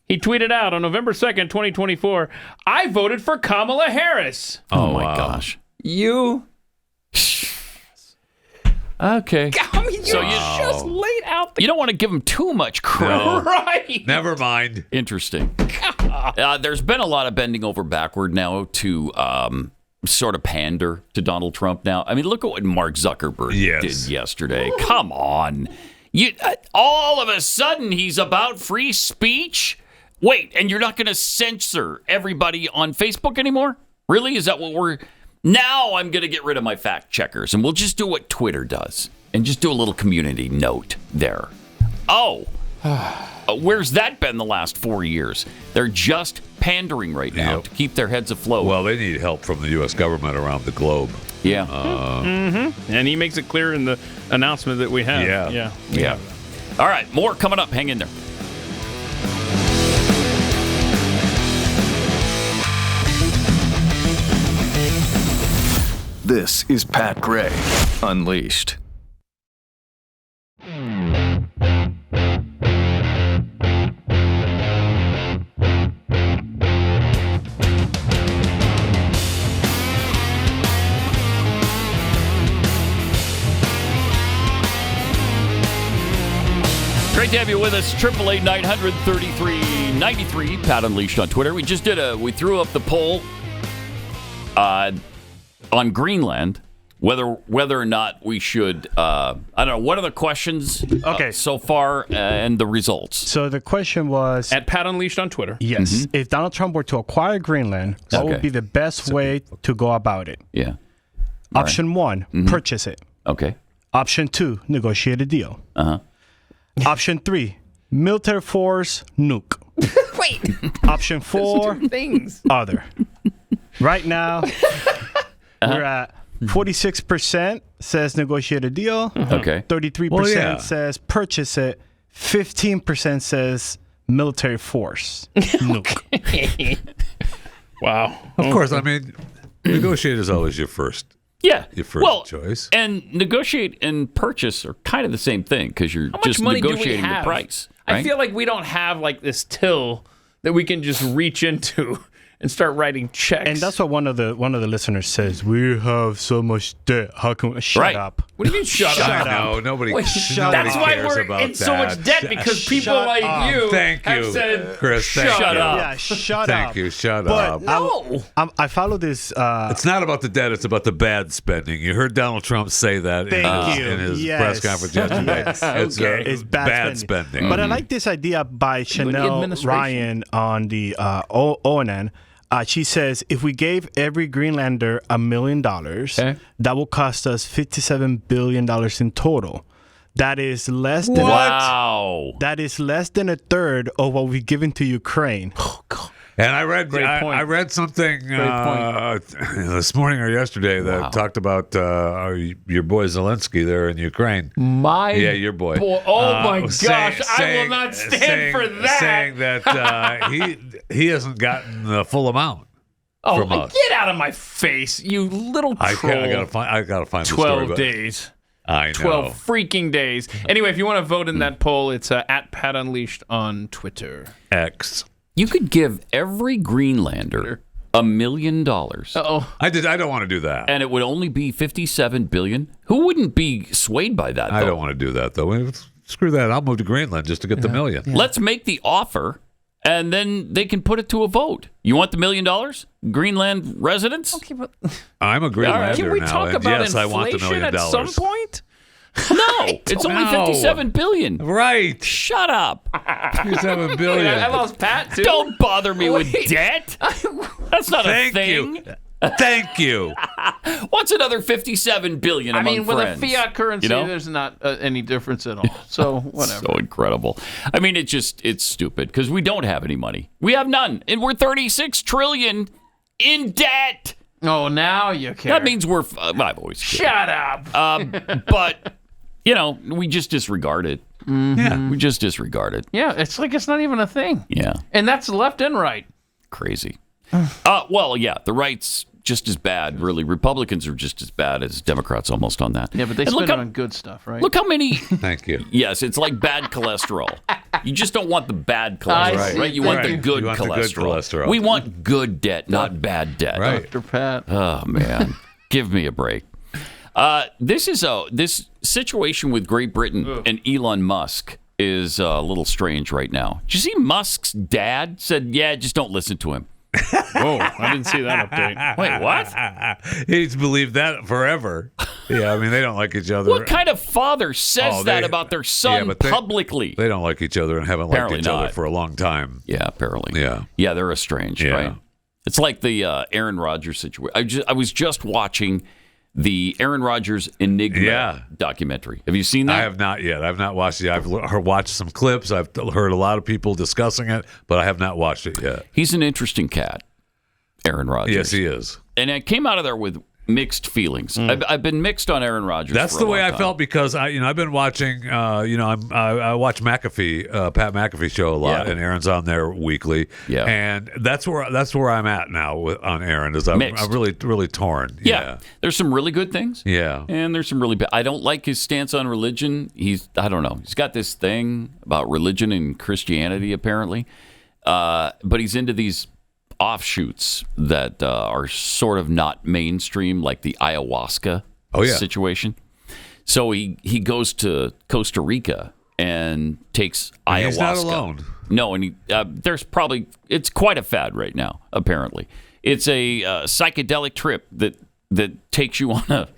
he tweeted out on November 2nd, 2024, I voted for Kamala Harris. Oh my gosh. You... Okay. I mean, you just laid out the... You don't want to give him too much credit. No. Right. Never mind. Interesting. There's been a lot of bending over backward now to sort of pander to Donald Trump now. I mean, look at what Mark Zuckerberg did yesterday. Come on. All of a sudden, he's about free speech? Wait, and you're not going to censor everybody on Facebook anymore? Really? Is that what we're... Now I'm going to get rid of my fact checkers, and we'll just do what Twitter does, and just do a little community note there. Oh, where's that been the last 4 years? They're just pandering right now to keep their heads afloat. Well, they need help from the U.S. government around the globe. Yeah. And he makes it clear in the announcement that we have. Yeah. All right, more coming up. Hang in there. This is Pat Gray Unleashed. Great to have you with us. 888-900-3393. Pat Unleashed on Twitter. We threw up the poll on Greenland, whether or not we should, I don't know, what are the questions so far and the results? So the question was... At Pat Unleashed on Twitter. Yes. If Donald Trump were to acquire Greenland, what would be the best way to go about it? Yeah. Option 1, purchase it. Okay. Option 2, negotiate a deal. Option 3, military force, nuke. Wait. Option 4, things. Other. Right now... We're at 46% says negotiate a deal. Okay. 33% says purchase it. 15% says military force. Nuke. Wow. Of course, I mean, negotiate is always your first. Yeah. Your first choice. And negotiate and purchase are kind of the same thing because you're just negotiating the price. Right? I feel like we don't have like this till that we can just reach into and start writing checks. And that's what one of the listeners says. We have so much debt. How can we shut up? What do you mean shut up? No, nobody. That's why we're in so much debt because people like you have said, Chris, shut up. Yeah, shut up. Thank you. Shut up. No. I follow this. It's not about the debt. It's about the bad spending. You heard Donald Trump say that in his press conference yesterday. It's bad spending. But I like this idea by Chanel Ryan on the ONN. She says, if we gave every Greenlander $1 million, that will cost us $57 billion in total. That is less than Wow. That is less than a third of what we've given to Ukraine. Oh, God. And I read something this morning or yesterday that talked about your boy Zelensky there in Ukraine. Your boy. Oh my gosh! I will not stand for that. Saying that he hasn't gotten the full amount. From us. Get out of my face, you little troll! I gotta find 12 the story, days. I know. 12 freaking days. Anyway, if you want to vote in that poll, it's at Pat Unleashed on Twitter. X. You could give every Greenlander $1 million. Uh-oh. I don't want to do that. And it would only be $57 billion. Who wouldn't be swayed by that, though? I don't want to do that, though. Screw that. I'll move to Greenland just to get the $1 million. Yeah. Let's make the offer, and then they can put it to a vote. You want the $1 million? Greenland residents? Okay, but I'm a Greenlander Can we now, talk and about yes, I want the $1 inflation million. at some point? No, it's only $57 billion. Right. Shut up. $57 billion. I lost Pat, too. Don't bother me with debt. That's not a thing. Thank you. What's another $57 billion among friends? With a fiat currency, there's not any difference at all. So, whatever. So incredible. I mean, it's stupid because we don't have any money. We have none. And we're $36 trillion in debt. Oh, now you care. That means we're... I've always Shut up. But, we just disregard it. Mm-hmm. Yeah, we just disregard it. Yeah, it's like it's not even a thing. Yeah. And that's left and right. Crazy. The right's just as bad, really. Republicans are just as bad as Democrats almost on that. Yeah, but they spend it on good stuff, right? Look how many... Thank you. Yes, it's like bad cholesterol. You just don't want the bad cholesterol, right? You want the good cholesterol. We want good debt, not bad debt. Right. Dr. Pat. Oh, man. Give me a break. This situation with Great Britain and Elon Musk is a little strange right now. Did you see Musk's dad said, just don't listen to him? Whoa, I didn't see that update. Wait, what? He's believed that forever. Yeah, I mean, they don't like each other. What kind of father says that about their son publicly? They don't like each other and haven't liked each other for a long time. Yeah, apparently. Yeah. Yeah, they're estranged, right? It's like the Aaron Rodgers situation. I was just watching the Aaron Rodgers Enigma documentary. Have you seen that? I have not yet. I've not watched it. I've watched some clips. I've heard a lot of people discussing it, but I have not watched it yet. He's an interesting cat, Aaron Rodgers. Yes, he is. And I came out of there with mixed feelings. I've been mixed on Aaron Rodgers. That's for the a way long I time. felt because I've been watching. I watch McAfee, Pat McAfee show a lot, and Aaron's on there weekly. Yeah, and that's where I'm at now on Aaron. Is I'm really torn. Yeah, there's some really good things. Yeah, and there's some really bad. I don't like his stance on religion. I don't know. He's got this thing about religion and Christianity apparently, but he's into these offshoots that are sort of not mainstream, like the ayahuasca situation. So he goes to Costa Rica and takes ayahuasca. He's not alone. No, and it's quite a fad right now, apparently. It's a psychedelic trip that takes you on a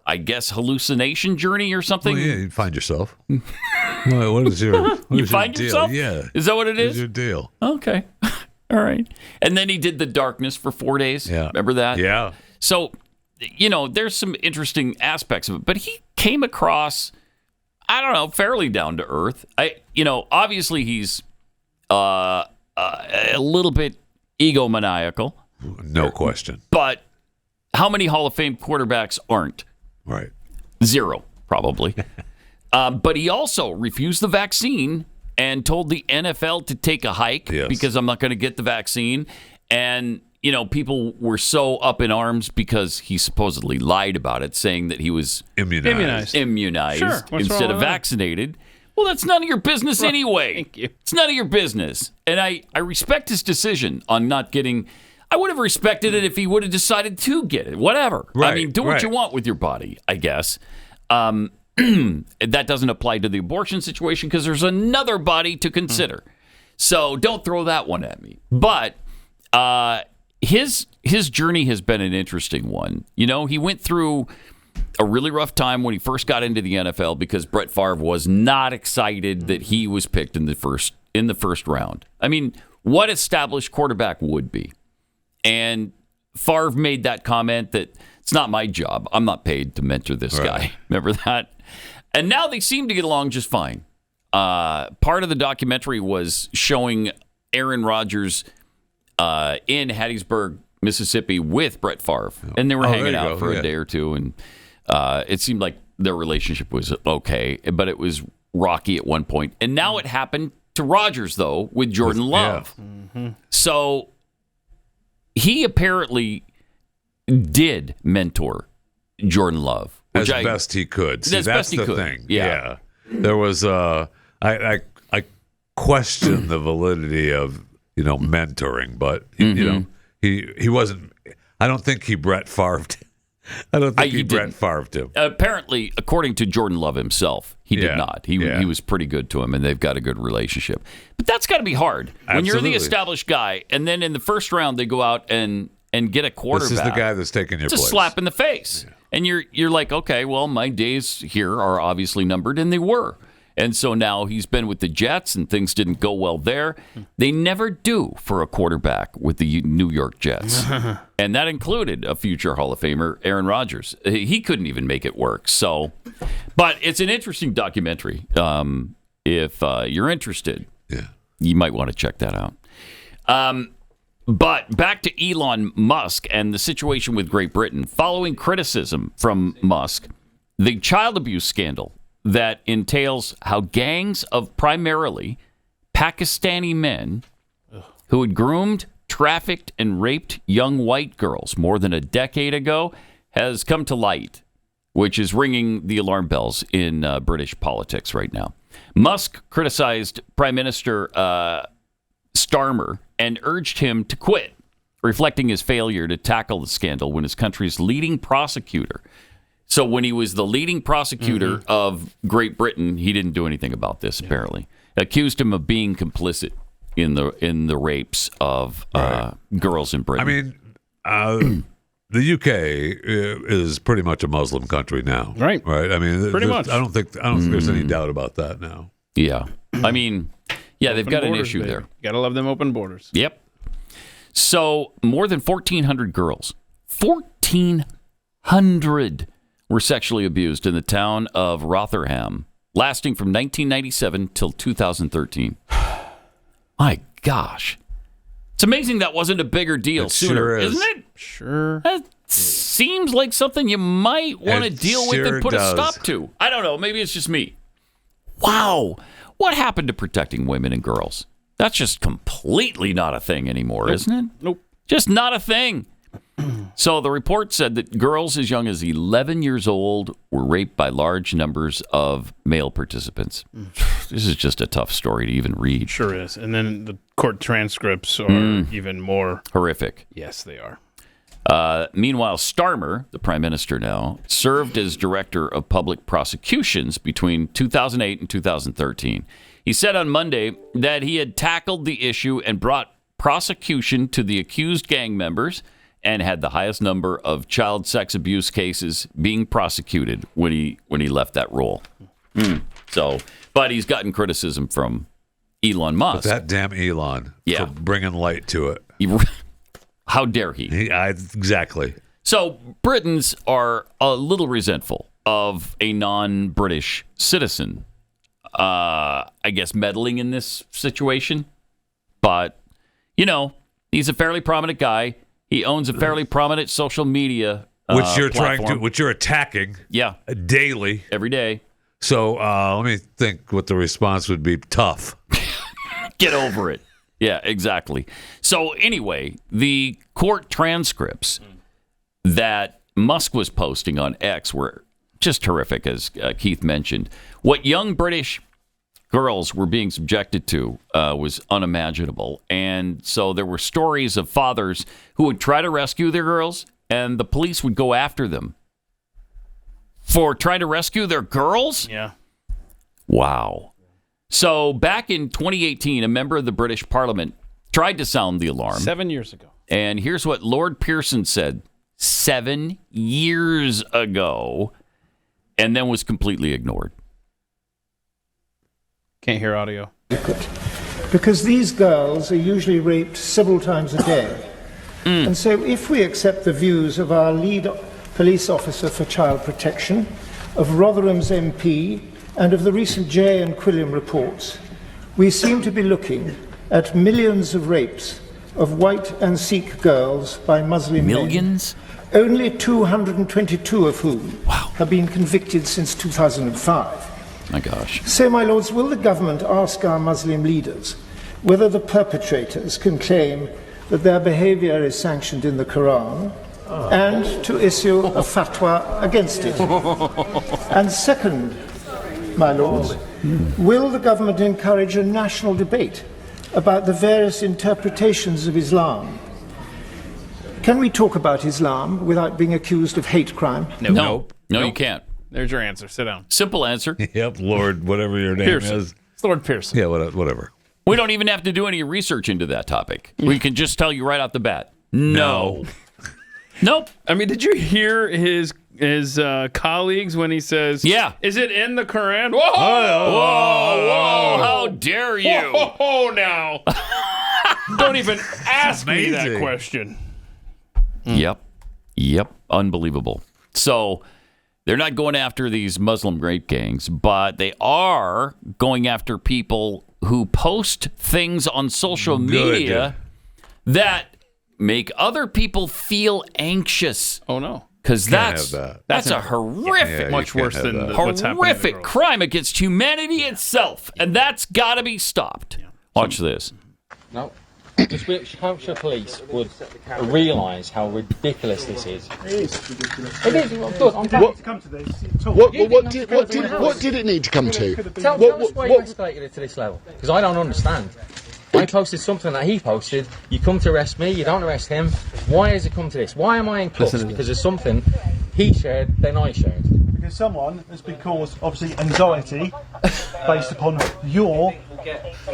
hallucination journey or something. Well, yeah, you find yourself. What is your you find deal? yourself? Yeah. Is that what it is? What's your deal? Okay. All right. And then he did the darkness for 4 days. Yeah. Remember that? Yeah. So, there's some interesting aspects of it, but he came across, I don't know, fairly down to earth. Obviously he's a little bit egomaniacal. No question. But how many Hall of Fame quarterbacks aren't? Right. 0, probably. But he also refused the vaccine and told the NFL to take a hike because I'm not going to get the vaccine. And, people were so up in arms because he supposedly lied about it, saying that he was immunized Sure. instead of vaccinated. Well, that's none of your business anyway. Thank you. It's none of your business. And I respect his decision on not getting... I would have respected it if he would have decided to get it. Whatever. Right, I mean, do what you want with your body, I guess. That doesn't apply to the abortion situation because there's another body to consider. So don't throw that one at me. But his journey has been an interesting one. He went through a really rough time when he first got into the NFL because Brett Favre was not excited that he was picked in the first round. I mean, what established quarterback would be? And Favre made that comment that it's not my job. I'm not paid to mentor this guy. Remember that? And now they seem to get along just fine. Part of the documentary was showing Aaron Rodgers in Hattiesburg, Mississippi, with Brett Favre, and they were hanging out for a day or two, and it seemed like their relationship was okay, but it was rocky at one point. And now it happened to Rodgers, though, with Jordan Love. So he apparently did mentor Jordan Love as best he could. See, that's the thing. Yeah. There was I question the validity of mentoring, but he wasn't. I don't think he Brett Favre'd. I don't think he Brett Favre'd him. Apparently, according to Jordan Love himself, he did not. He was pretty good to him, and they've got a good relationship. But that's got to be hard when you're the established guy, and then in the first round they go out and get a quarterback. This is the guy that's taking your place. It's a slap in the face, and you're like, okay, well, my days here are obviously numbered, and they were. And so now he's been with the Jets, and things didn't go well there. They never do for a quarterback with the New York Jets. And that included a future Hall of Famer, Aaron Rodgers. He couldn't even make it work. So, but it's an interesting documentary. If you're interested, you might want to check that out. But back to Elon Musk and the situation with Great Britain. Following criticism from Musk, the child abuse scandal that entails how gangs of primarily Pakistani men who had groomed, trafficked, and raped young white girls more than a decade ago has come to light, which is ringing the alarm bells in British politics right now. Musk criticized Prime Minister Starmer and urged him to quit, reflecting his failure to tackle the scandal when his country's leading prosecutor. So when he was the leading prosecutor of Great Britain, he didn't do anything about this, apparently. Accused him of being complicit in the rapes of girls in Britain. I mean, the UK is pretty much a Muslim country now. Right. I mean, pretty much. I don't think there's any doubt about that now. Yeah. I mean, they've got an issue there. Got to love them open borders. Yep. So more than 1,400 girls, 1,400 were sexually abused in the town of Rotherham, lasting from 1997 till 2013. My gosh. It's amazing that wasn't a bigger deal sooner, isn't it? Sure. That seems like something you might want to deal with and put a stop to. I don't know. Maybe it's just me. Wow. What happened to protecting women and girls? That's just completely not a thing anymore, isn't it? Nope. Just not a thing. So the report said that girls as young as 11 years old were raped by large numbers of male participants. This is just a tough story to even read. Sure is. And then the court transcripts are even more horrific. Yes, they are. Meanwhile, Starmer, the prime minister now, served as director of public prosecutions between 2008 and 2013. He said on Monday that he had tackled the issue and brought prosecution to the accused gang members and had the highest number of child sex abuse cases being prosecuted when he left that role. So, but he's gotten criticism from Elon Musk. But that damn Elon for bringing light to it. How dare he? Exactly. So Britons are a little resentful of a non-British citizen, I guess, meddling in this situation. But, he's a fairly prominent guy. He owns a fairly prominent social media platform. Which you're attacking daily. Every day. So let me think what the response would be. Tough. Get over it. Yeah, exactly. So anyway, the court transcripts that Musk was posting on X were just horrific, as Keith mentioned. What young British girls were being subjected to was unimaginable. And so there were stories of fathers who would try to rescue their girls, and the police would go after them for trying to rescue their girls? Yeah. Wow. So back in 2018, a member of the British Parliament tried to sound the alarm. 7 years ago. And here's what Lord Pearson said 7 years ago, and then was completely ignored. Can't hear audio. Because these girls are usually raped several times a day. And so if we accept the views of our lead police officer for child protection, of Rotherham's MP, and of the recent Jay and Quilliam reports, we seem to be looking at millions of rapes of white and Sikh girls by Muslim millions? Men, only 222 of whom have been convicted since 2005. My gosh. So, my lords, will the government ask our Muslim leaders whether the perpetrators can claim that their behavior is sanctioned in the Quran and to issue a fatwa against it? And second, my lords, will the government encourage a national debate about the various interpretations of Islam? Can we talk about Islam without being accused of hate crime? No, you can't. There's your answer. Sit down. Simple answer. Yep, Lord, whatever your name Pearson. is. It's Lord Pearson. Yeah, whatever. We don't even have to do any research into that topic. We can just tell you right off the bat. No. Nope. I mean, did you hear his colleagues when he says, "Yeah, is it in the Quran?" Whoa, whoa, how dare you? Whoa, now. Don't even ask me that question. Yep. Unbelievable. So they're not going after these Muslim rape gangs, but they are going after people who post things on social media that make other people feel anxious. Oh no. Because that's a horrific, much worse than what's happening. Horrific crime against humanity itself, and that's got to be stopped. Watch this. No. The Swedish Hampshire police would realise how ridiculous this is. It is. Of course, I'm glad to come to this. What did it need to come to? Tell us why you escalated it to this level, because I don't understand. I posted something that he posted. You come to arrest me. You don't arrest him. Why has it come to this? Why am I in cuffs? Because there's something he shared, then I shared. Because someone has been caused, obviously, anxiety based upon your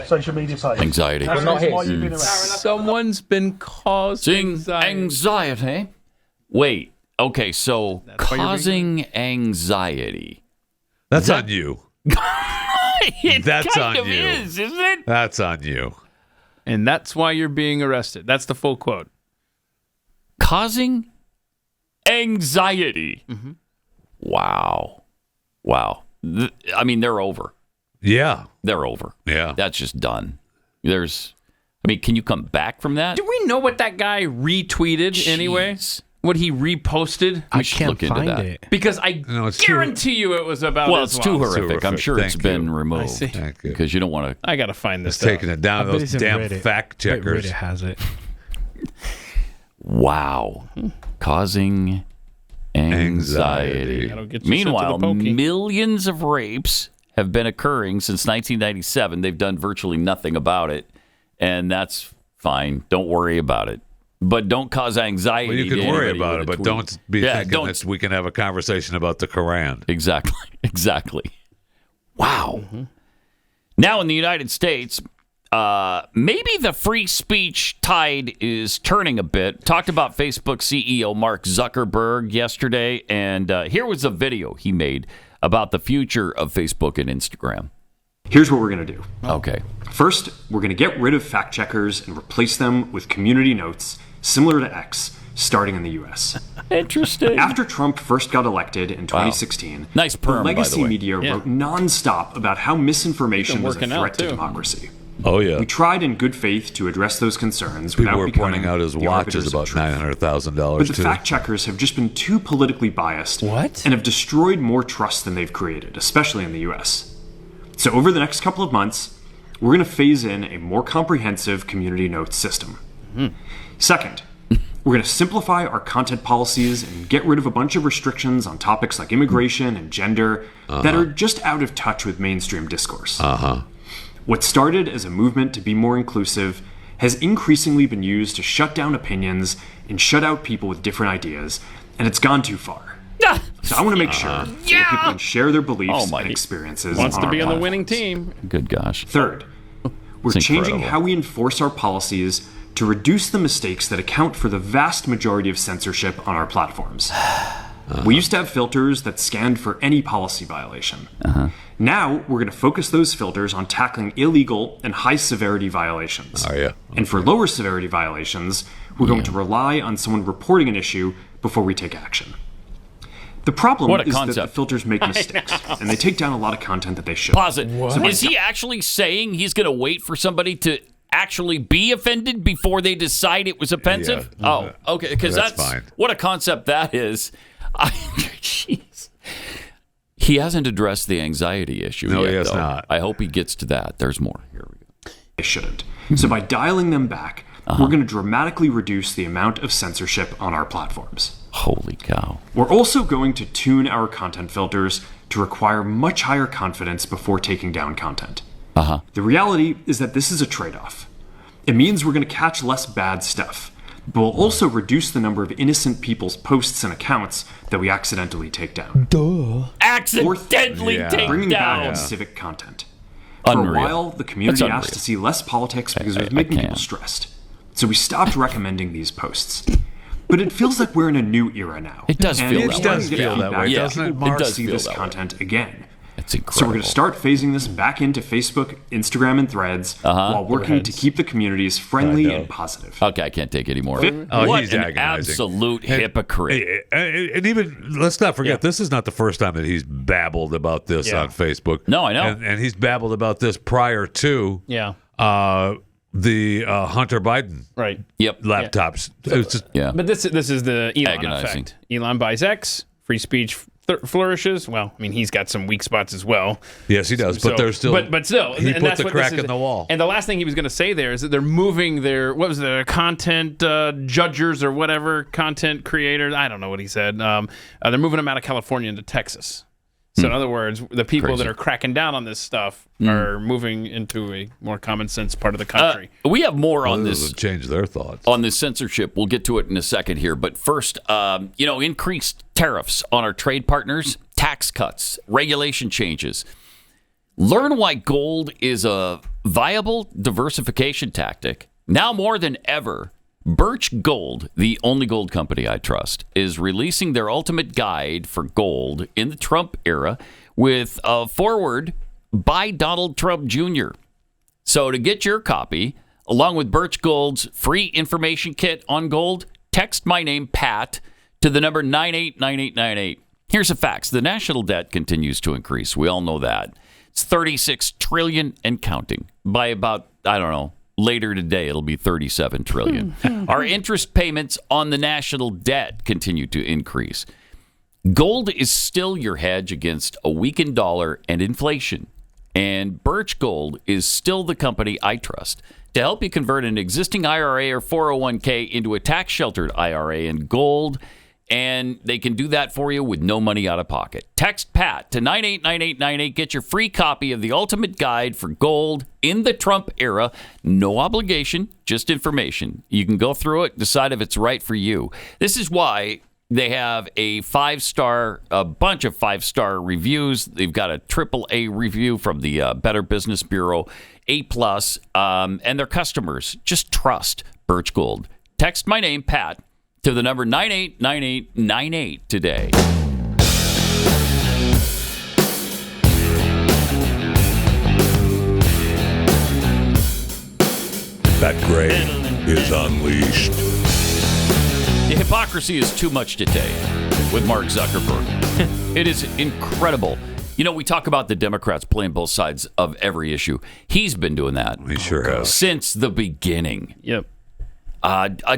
social media page. Anxiety. That's not why his. you've been arrested. Someone's been causing anxiety. Wait. Okay, so causing anxiety. That's on you. That's on kind of you. is, isn't it? That's on you. And that's why you're being arrested. That's the full quote. Causing anxiety. Mm-hmm. Wow. I mean, they're over. Yeah. They're over. Yeah. That's just done. Can you come back from that? Do we know what that guy retweeted anyway? What he reposted? I can't find it. Because I guarantee you it was about Well, it's too horrific. I'm sure it's Thank been you. removed. Because you don't want to... I got to find this It's taking it down to those damn fact checkers. Reddit has it. Wow. Causing anxiety. Meanwhile, millions of rapes have been occurring since 1997. They've done virtually nothing about it, and that's fine. Don't worry about it. But don't cause anxiety. Well, you can worry about it, but don't be thinking that we can have a conversation about the Quran. Exactly. Wow. Mm-hmm. Now in the United States, maybe the free speech tide is turning a bit. Talked about Facebook CEO Mark Zuckerberg yesterday, and here was a video he made about the future of Facebook and Instagram. Here's what we're going to do. Okay. First, we're going to get rid of fact checkers and replace them with community notes similar to X, starting in the U.S. Interesting. After Trump first got elected in 2016, nice perm, the legacy by the way. media wrote nonstop about how misinformation was a threat to democracy. Oh, yeah. We tried in good faith to address those concerns People without were becoming pointing out his the watch arbiters is of about truth. $900,000 But the too. fact checkers have just been too politically biased and have destroyed more trust than they've created, especially in the U.S. So over the next couple of months, we're going to phase in a more comprehensive community notes system. Mm-hmm. Second, we're going to simplify our content policies and get rid of a bunch of restrictions on topics like immigration and gender that are just out of touch with mainstream discourse. What started as a movement to be more inclusive has increasingly been used to shut down opinions and shut out people with different ideas, and it's gone too far. So I want to make sure that people can share their beliefs and experiences. Wants to be on the platforms. winning team. Good gosh. Third, we're It's changing incredible. how we enforce our policies to reduce the mistakes that account for the vast majority of censorship on our platforms. We used to have filters that scanned for any policy violation. Now, we're going to focus those filters on tackling illegal and high-severity violations. And for lower severity violations, we're going to rely on someone reporting an issue before we take action. The problem What a is that the concept. filters make mistakes, and they take down a lot of content that they shouldn't. Pause it. So is he actually saying he's going to wait for somebody to actually be offended before they decide it was offensive? Yeah. Oh, okay, because that's fine. what a concept that is. Jeez. He hasn't addressed the anxiety issue yet, he has though. not. I hope he gets to that. There's more. Here we go. They shouldn't. So by dialing them back, we're going to dramatically reduce the amount of censorship on our platforms. Holy cow. We're also going to tune our content filters to require much higher confidence before taking down content. The reality is that this is a trade-off. It means we're going to catch less bad stuff, but we'll also reduce the number of innocent people's posts and accounts that we accidentally take down. Accidentally take bringing down. back civic content. Unreal. For a while, the community That's asked to see less politics because it was making people stressed. So we stopped recommending these posts. But it feels like we're in a new era now. It does feel that way. It does feel that way, doesn't it, People Mark? want to see this content again. It's incredible. So we're going to start phasing this back into Facebook, Instagram, and Threads while working to keep the communities friendly and positive. Okay, I can't take it anymore. Oh, What he's an agonizing. absolute hypocrite. And even, let's not forget, this is not the first time that he's babbled about this on Facebook. No, I know. And he's babbled about this prior to the Hunter Biden laptops. It's just, But this is the Elon Agonizing. effect. Elon buys X, free speech flourishes. Well, I mean, he's got some weak spots as well. Yes, he does. But there's still. But still, he and put that's the what crack this is. in the wall. And the last thing he was going to say there is that they're moving their content judgers or whatever, content creators. I don't know what he said. They're moving them out of California into Texas. So in other words, the people that are cracking down on this stuff are moving into a more common sense part of the country. We have more on this. Change their thoughts on this censorship. We'll get to it in a second here. But first, increased tariffs on our trade partners, tax cuts, regulation changes. Learn why gold is a viable diversification tactic. Now more than ever, Birch Gold, the only gold company I trust, is releasing their ultimate guide for gold in the Trump era with a foreword by Donald Trump Jr. So to get your copy, along with Birch Gold's free information kit on gold, text my name, Pat, to the number 989898. Here's the facts. The national debt continues to increase. We all know that. It's $36 trillion and counting. By about, later today, it'll be $37 trillion. Our interest payments on the national debt continue to increase. Gold is still your hedge against a weakened dollar and inflation. And Birch Gold is still the company I trust to help you convert an existing IRA or 401k into a tax-sheltered IRA in gold. And they can do that for you with no money out of pocket. Text PAT to 989898. Get your free copy of the ultimate guide for gold in the Trump era. No obligation, just information. You can go through it, decide if it's right for you. This is why they have a bunch of 5-star reviews. They've got a AAA review from the Better Business Bureau, A+, and their customers just trust Birch Gold. Text my name, Pat, to the number 989898 today. Pat Gray is unleashed. The hypocrisy is too much to take with Mark Zuckerberg. It is incredible. We talk about the Democrats playing both sides of every issue. He's been doing that. He sure has. Since the beginning. Yep.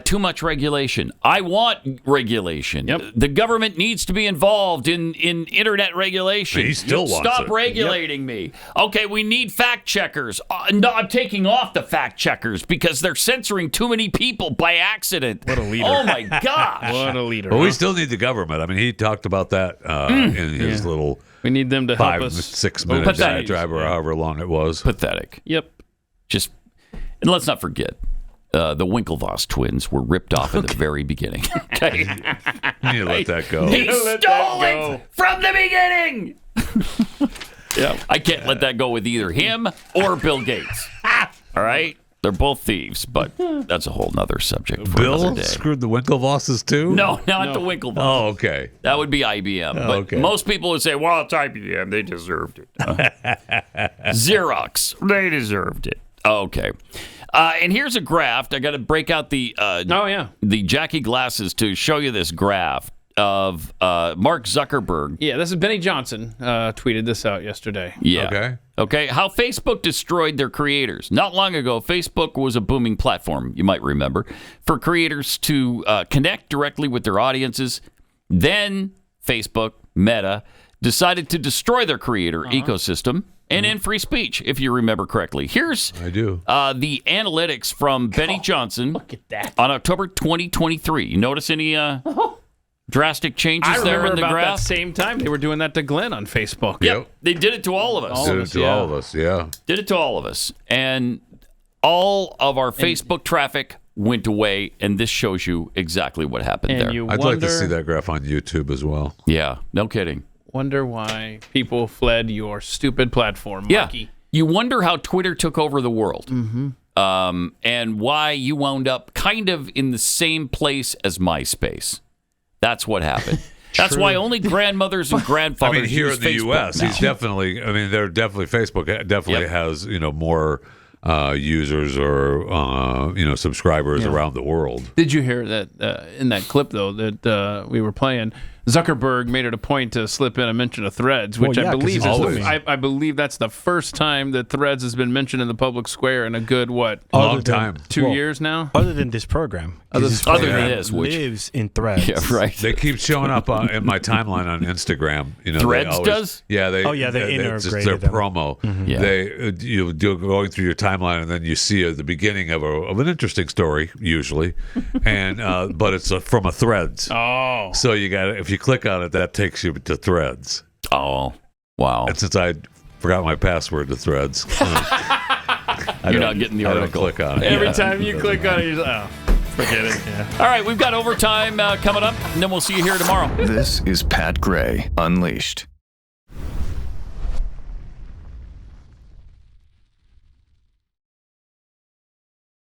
Too much regulation. I want regulation. Yep. The government needs to be involved in internet regulation. He still wants Stop it. regulating me. Okay, we need fact checkers. No, I'm taking off the fact checkers because they're censoring too many people by accident. What a leader. Oh, my gosh. What a leader. But we still need the government. I mean, he talked about that in his little We need them to help us. 5-6 minute drive or however long it was. Pathetic. Yep. And let's not forget, the Winklevoss twins were ripped off at the very beginning. Okay? You let that go. He stole it from the beginning. Yeah, I can't let that go with either him or Bill Gates. All right? They're both thieves, but that's a whole nother subject for another Bill day. screwed the Winklevosses too? No, not the Winklevoss. Oh, okay. That would be IBM. But most people would say, well, it's IBM. They deserved it. Xerox. They deserved it. Okay. And here's a graph. I got to break out the the Jackie glasses to show you this graph of Mark Zuckerberg. Yeah, this is Benny Johnson tweeted this out yesterday. Yeah. Okay. Okay, how Facebook destroyed their creators. Not long ago, Facebook was a booming platform, you might remember, for creators to connect directly with their audiences. Then Facebook, Meta, decided to destroy their creator ecosystem and end free speech, if you remember correctly. Here's the analytics from Benny Johnson on October 2023. You notice any drastic changes there in the graph? That same time they were doing that to Glenn on Facebook. Yep. They did it to all of us. Did it to all of us, yeah. Did it to all of us. And all of our Facebook traffic went away, and this shows you exactly what happened there. I'd like to see that graph on YouTube as well. Yeah, no kidding. Wonder why people fled your stupid platform, Mikey. Yeah. You wonder how Twitter took over the world. Mm-hmm. And why you wound up kind of in the same place as MySpace. That's what happened. That's why only grandmothers and grandfathers here use in the Facebook U.S., now. he's definitely, Facebook definitely has, more users or, subscribers around the world. Did you hear that in that clip, though, that we were playing? Zuckerberg made it a point to slip in a mention of Threads, which I believe I believe that's the first time that Threads has been mentioned in the public square in a good, long time. 2 years now? Other than this program. Other than this, which lives in Threads. Yeah, right. They keep showing up in my timeline on Instagram. Threads does? Yeah, they integrated it's just their them. promo. Mm-hmm. Yeah. You do going through your timeline, and then you see the beginning of an interesting story, usually, and but it's from a Threads. Oh, so you got if you click on it, that takes you to Threads. Oh, wow! And since I forgot my password to Threads, you're not getting the article. I don't click on it. Every time you click on it, you're like, forget it. Yeah. All right, we've got overtime coming up, and then we'll see you here tomorrow. This is Pat Gray Unleashed.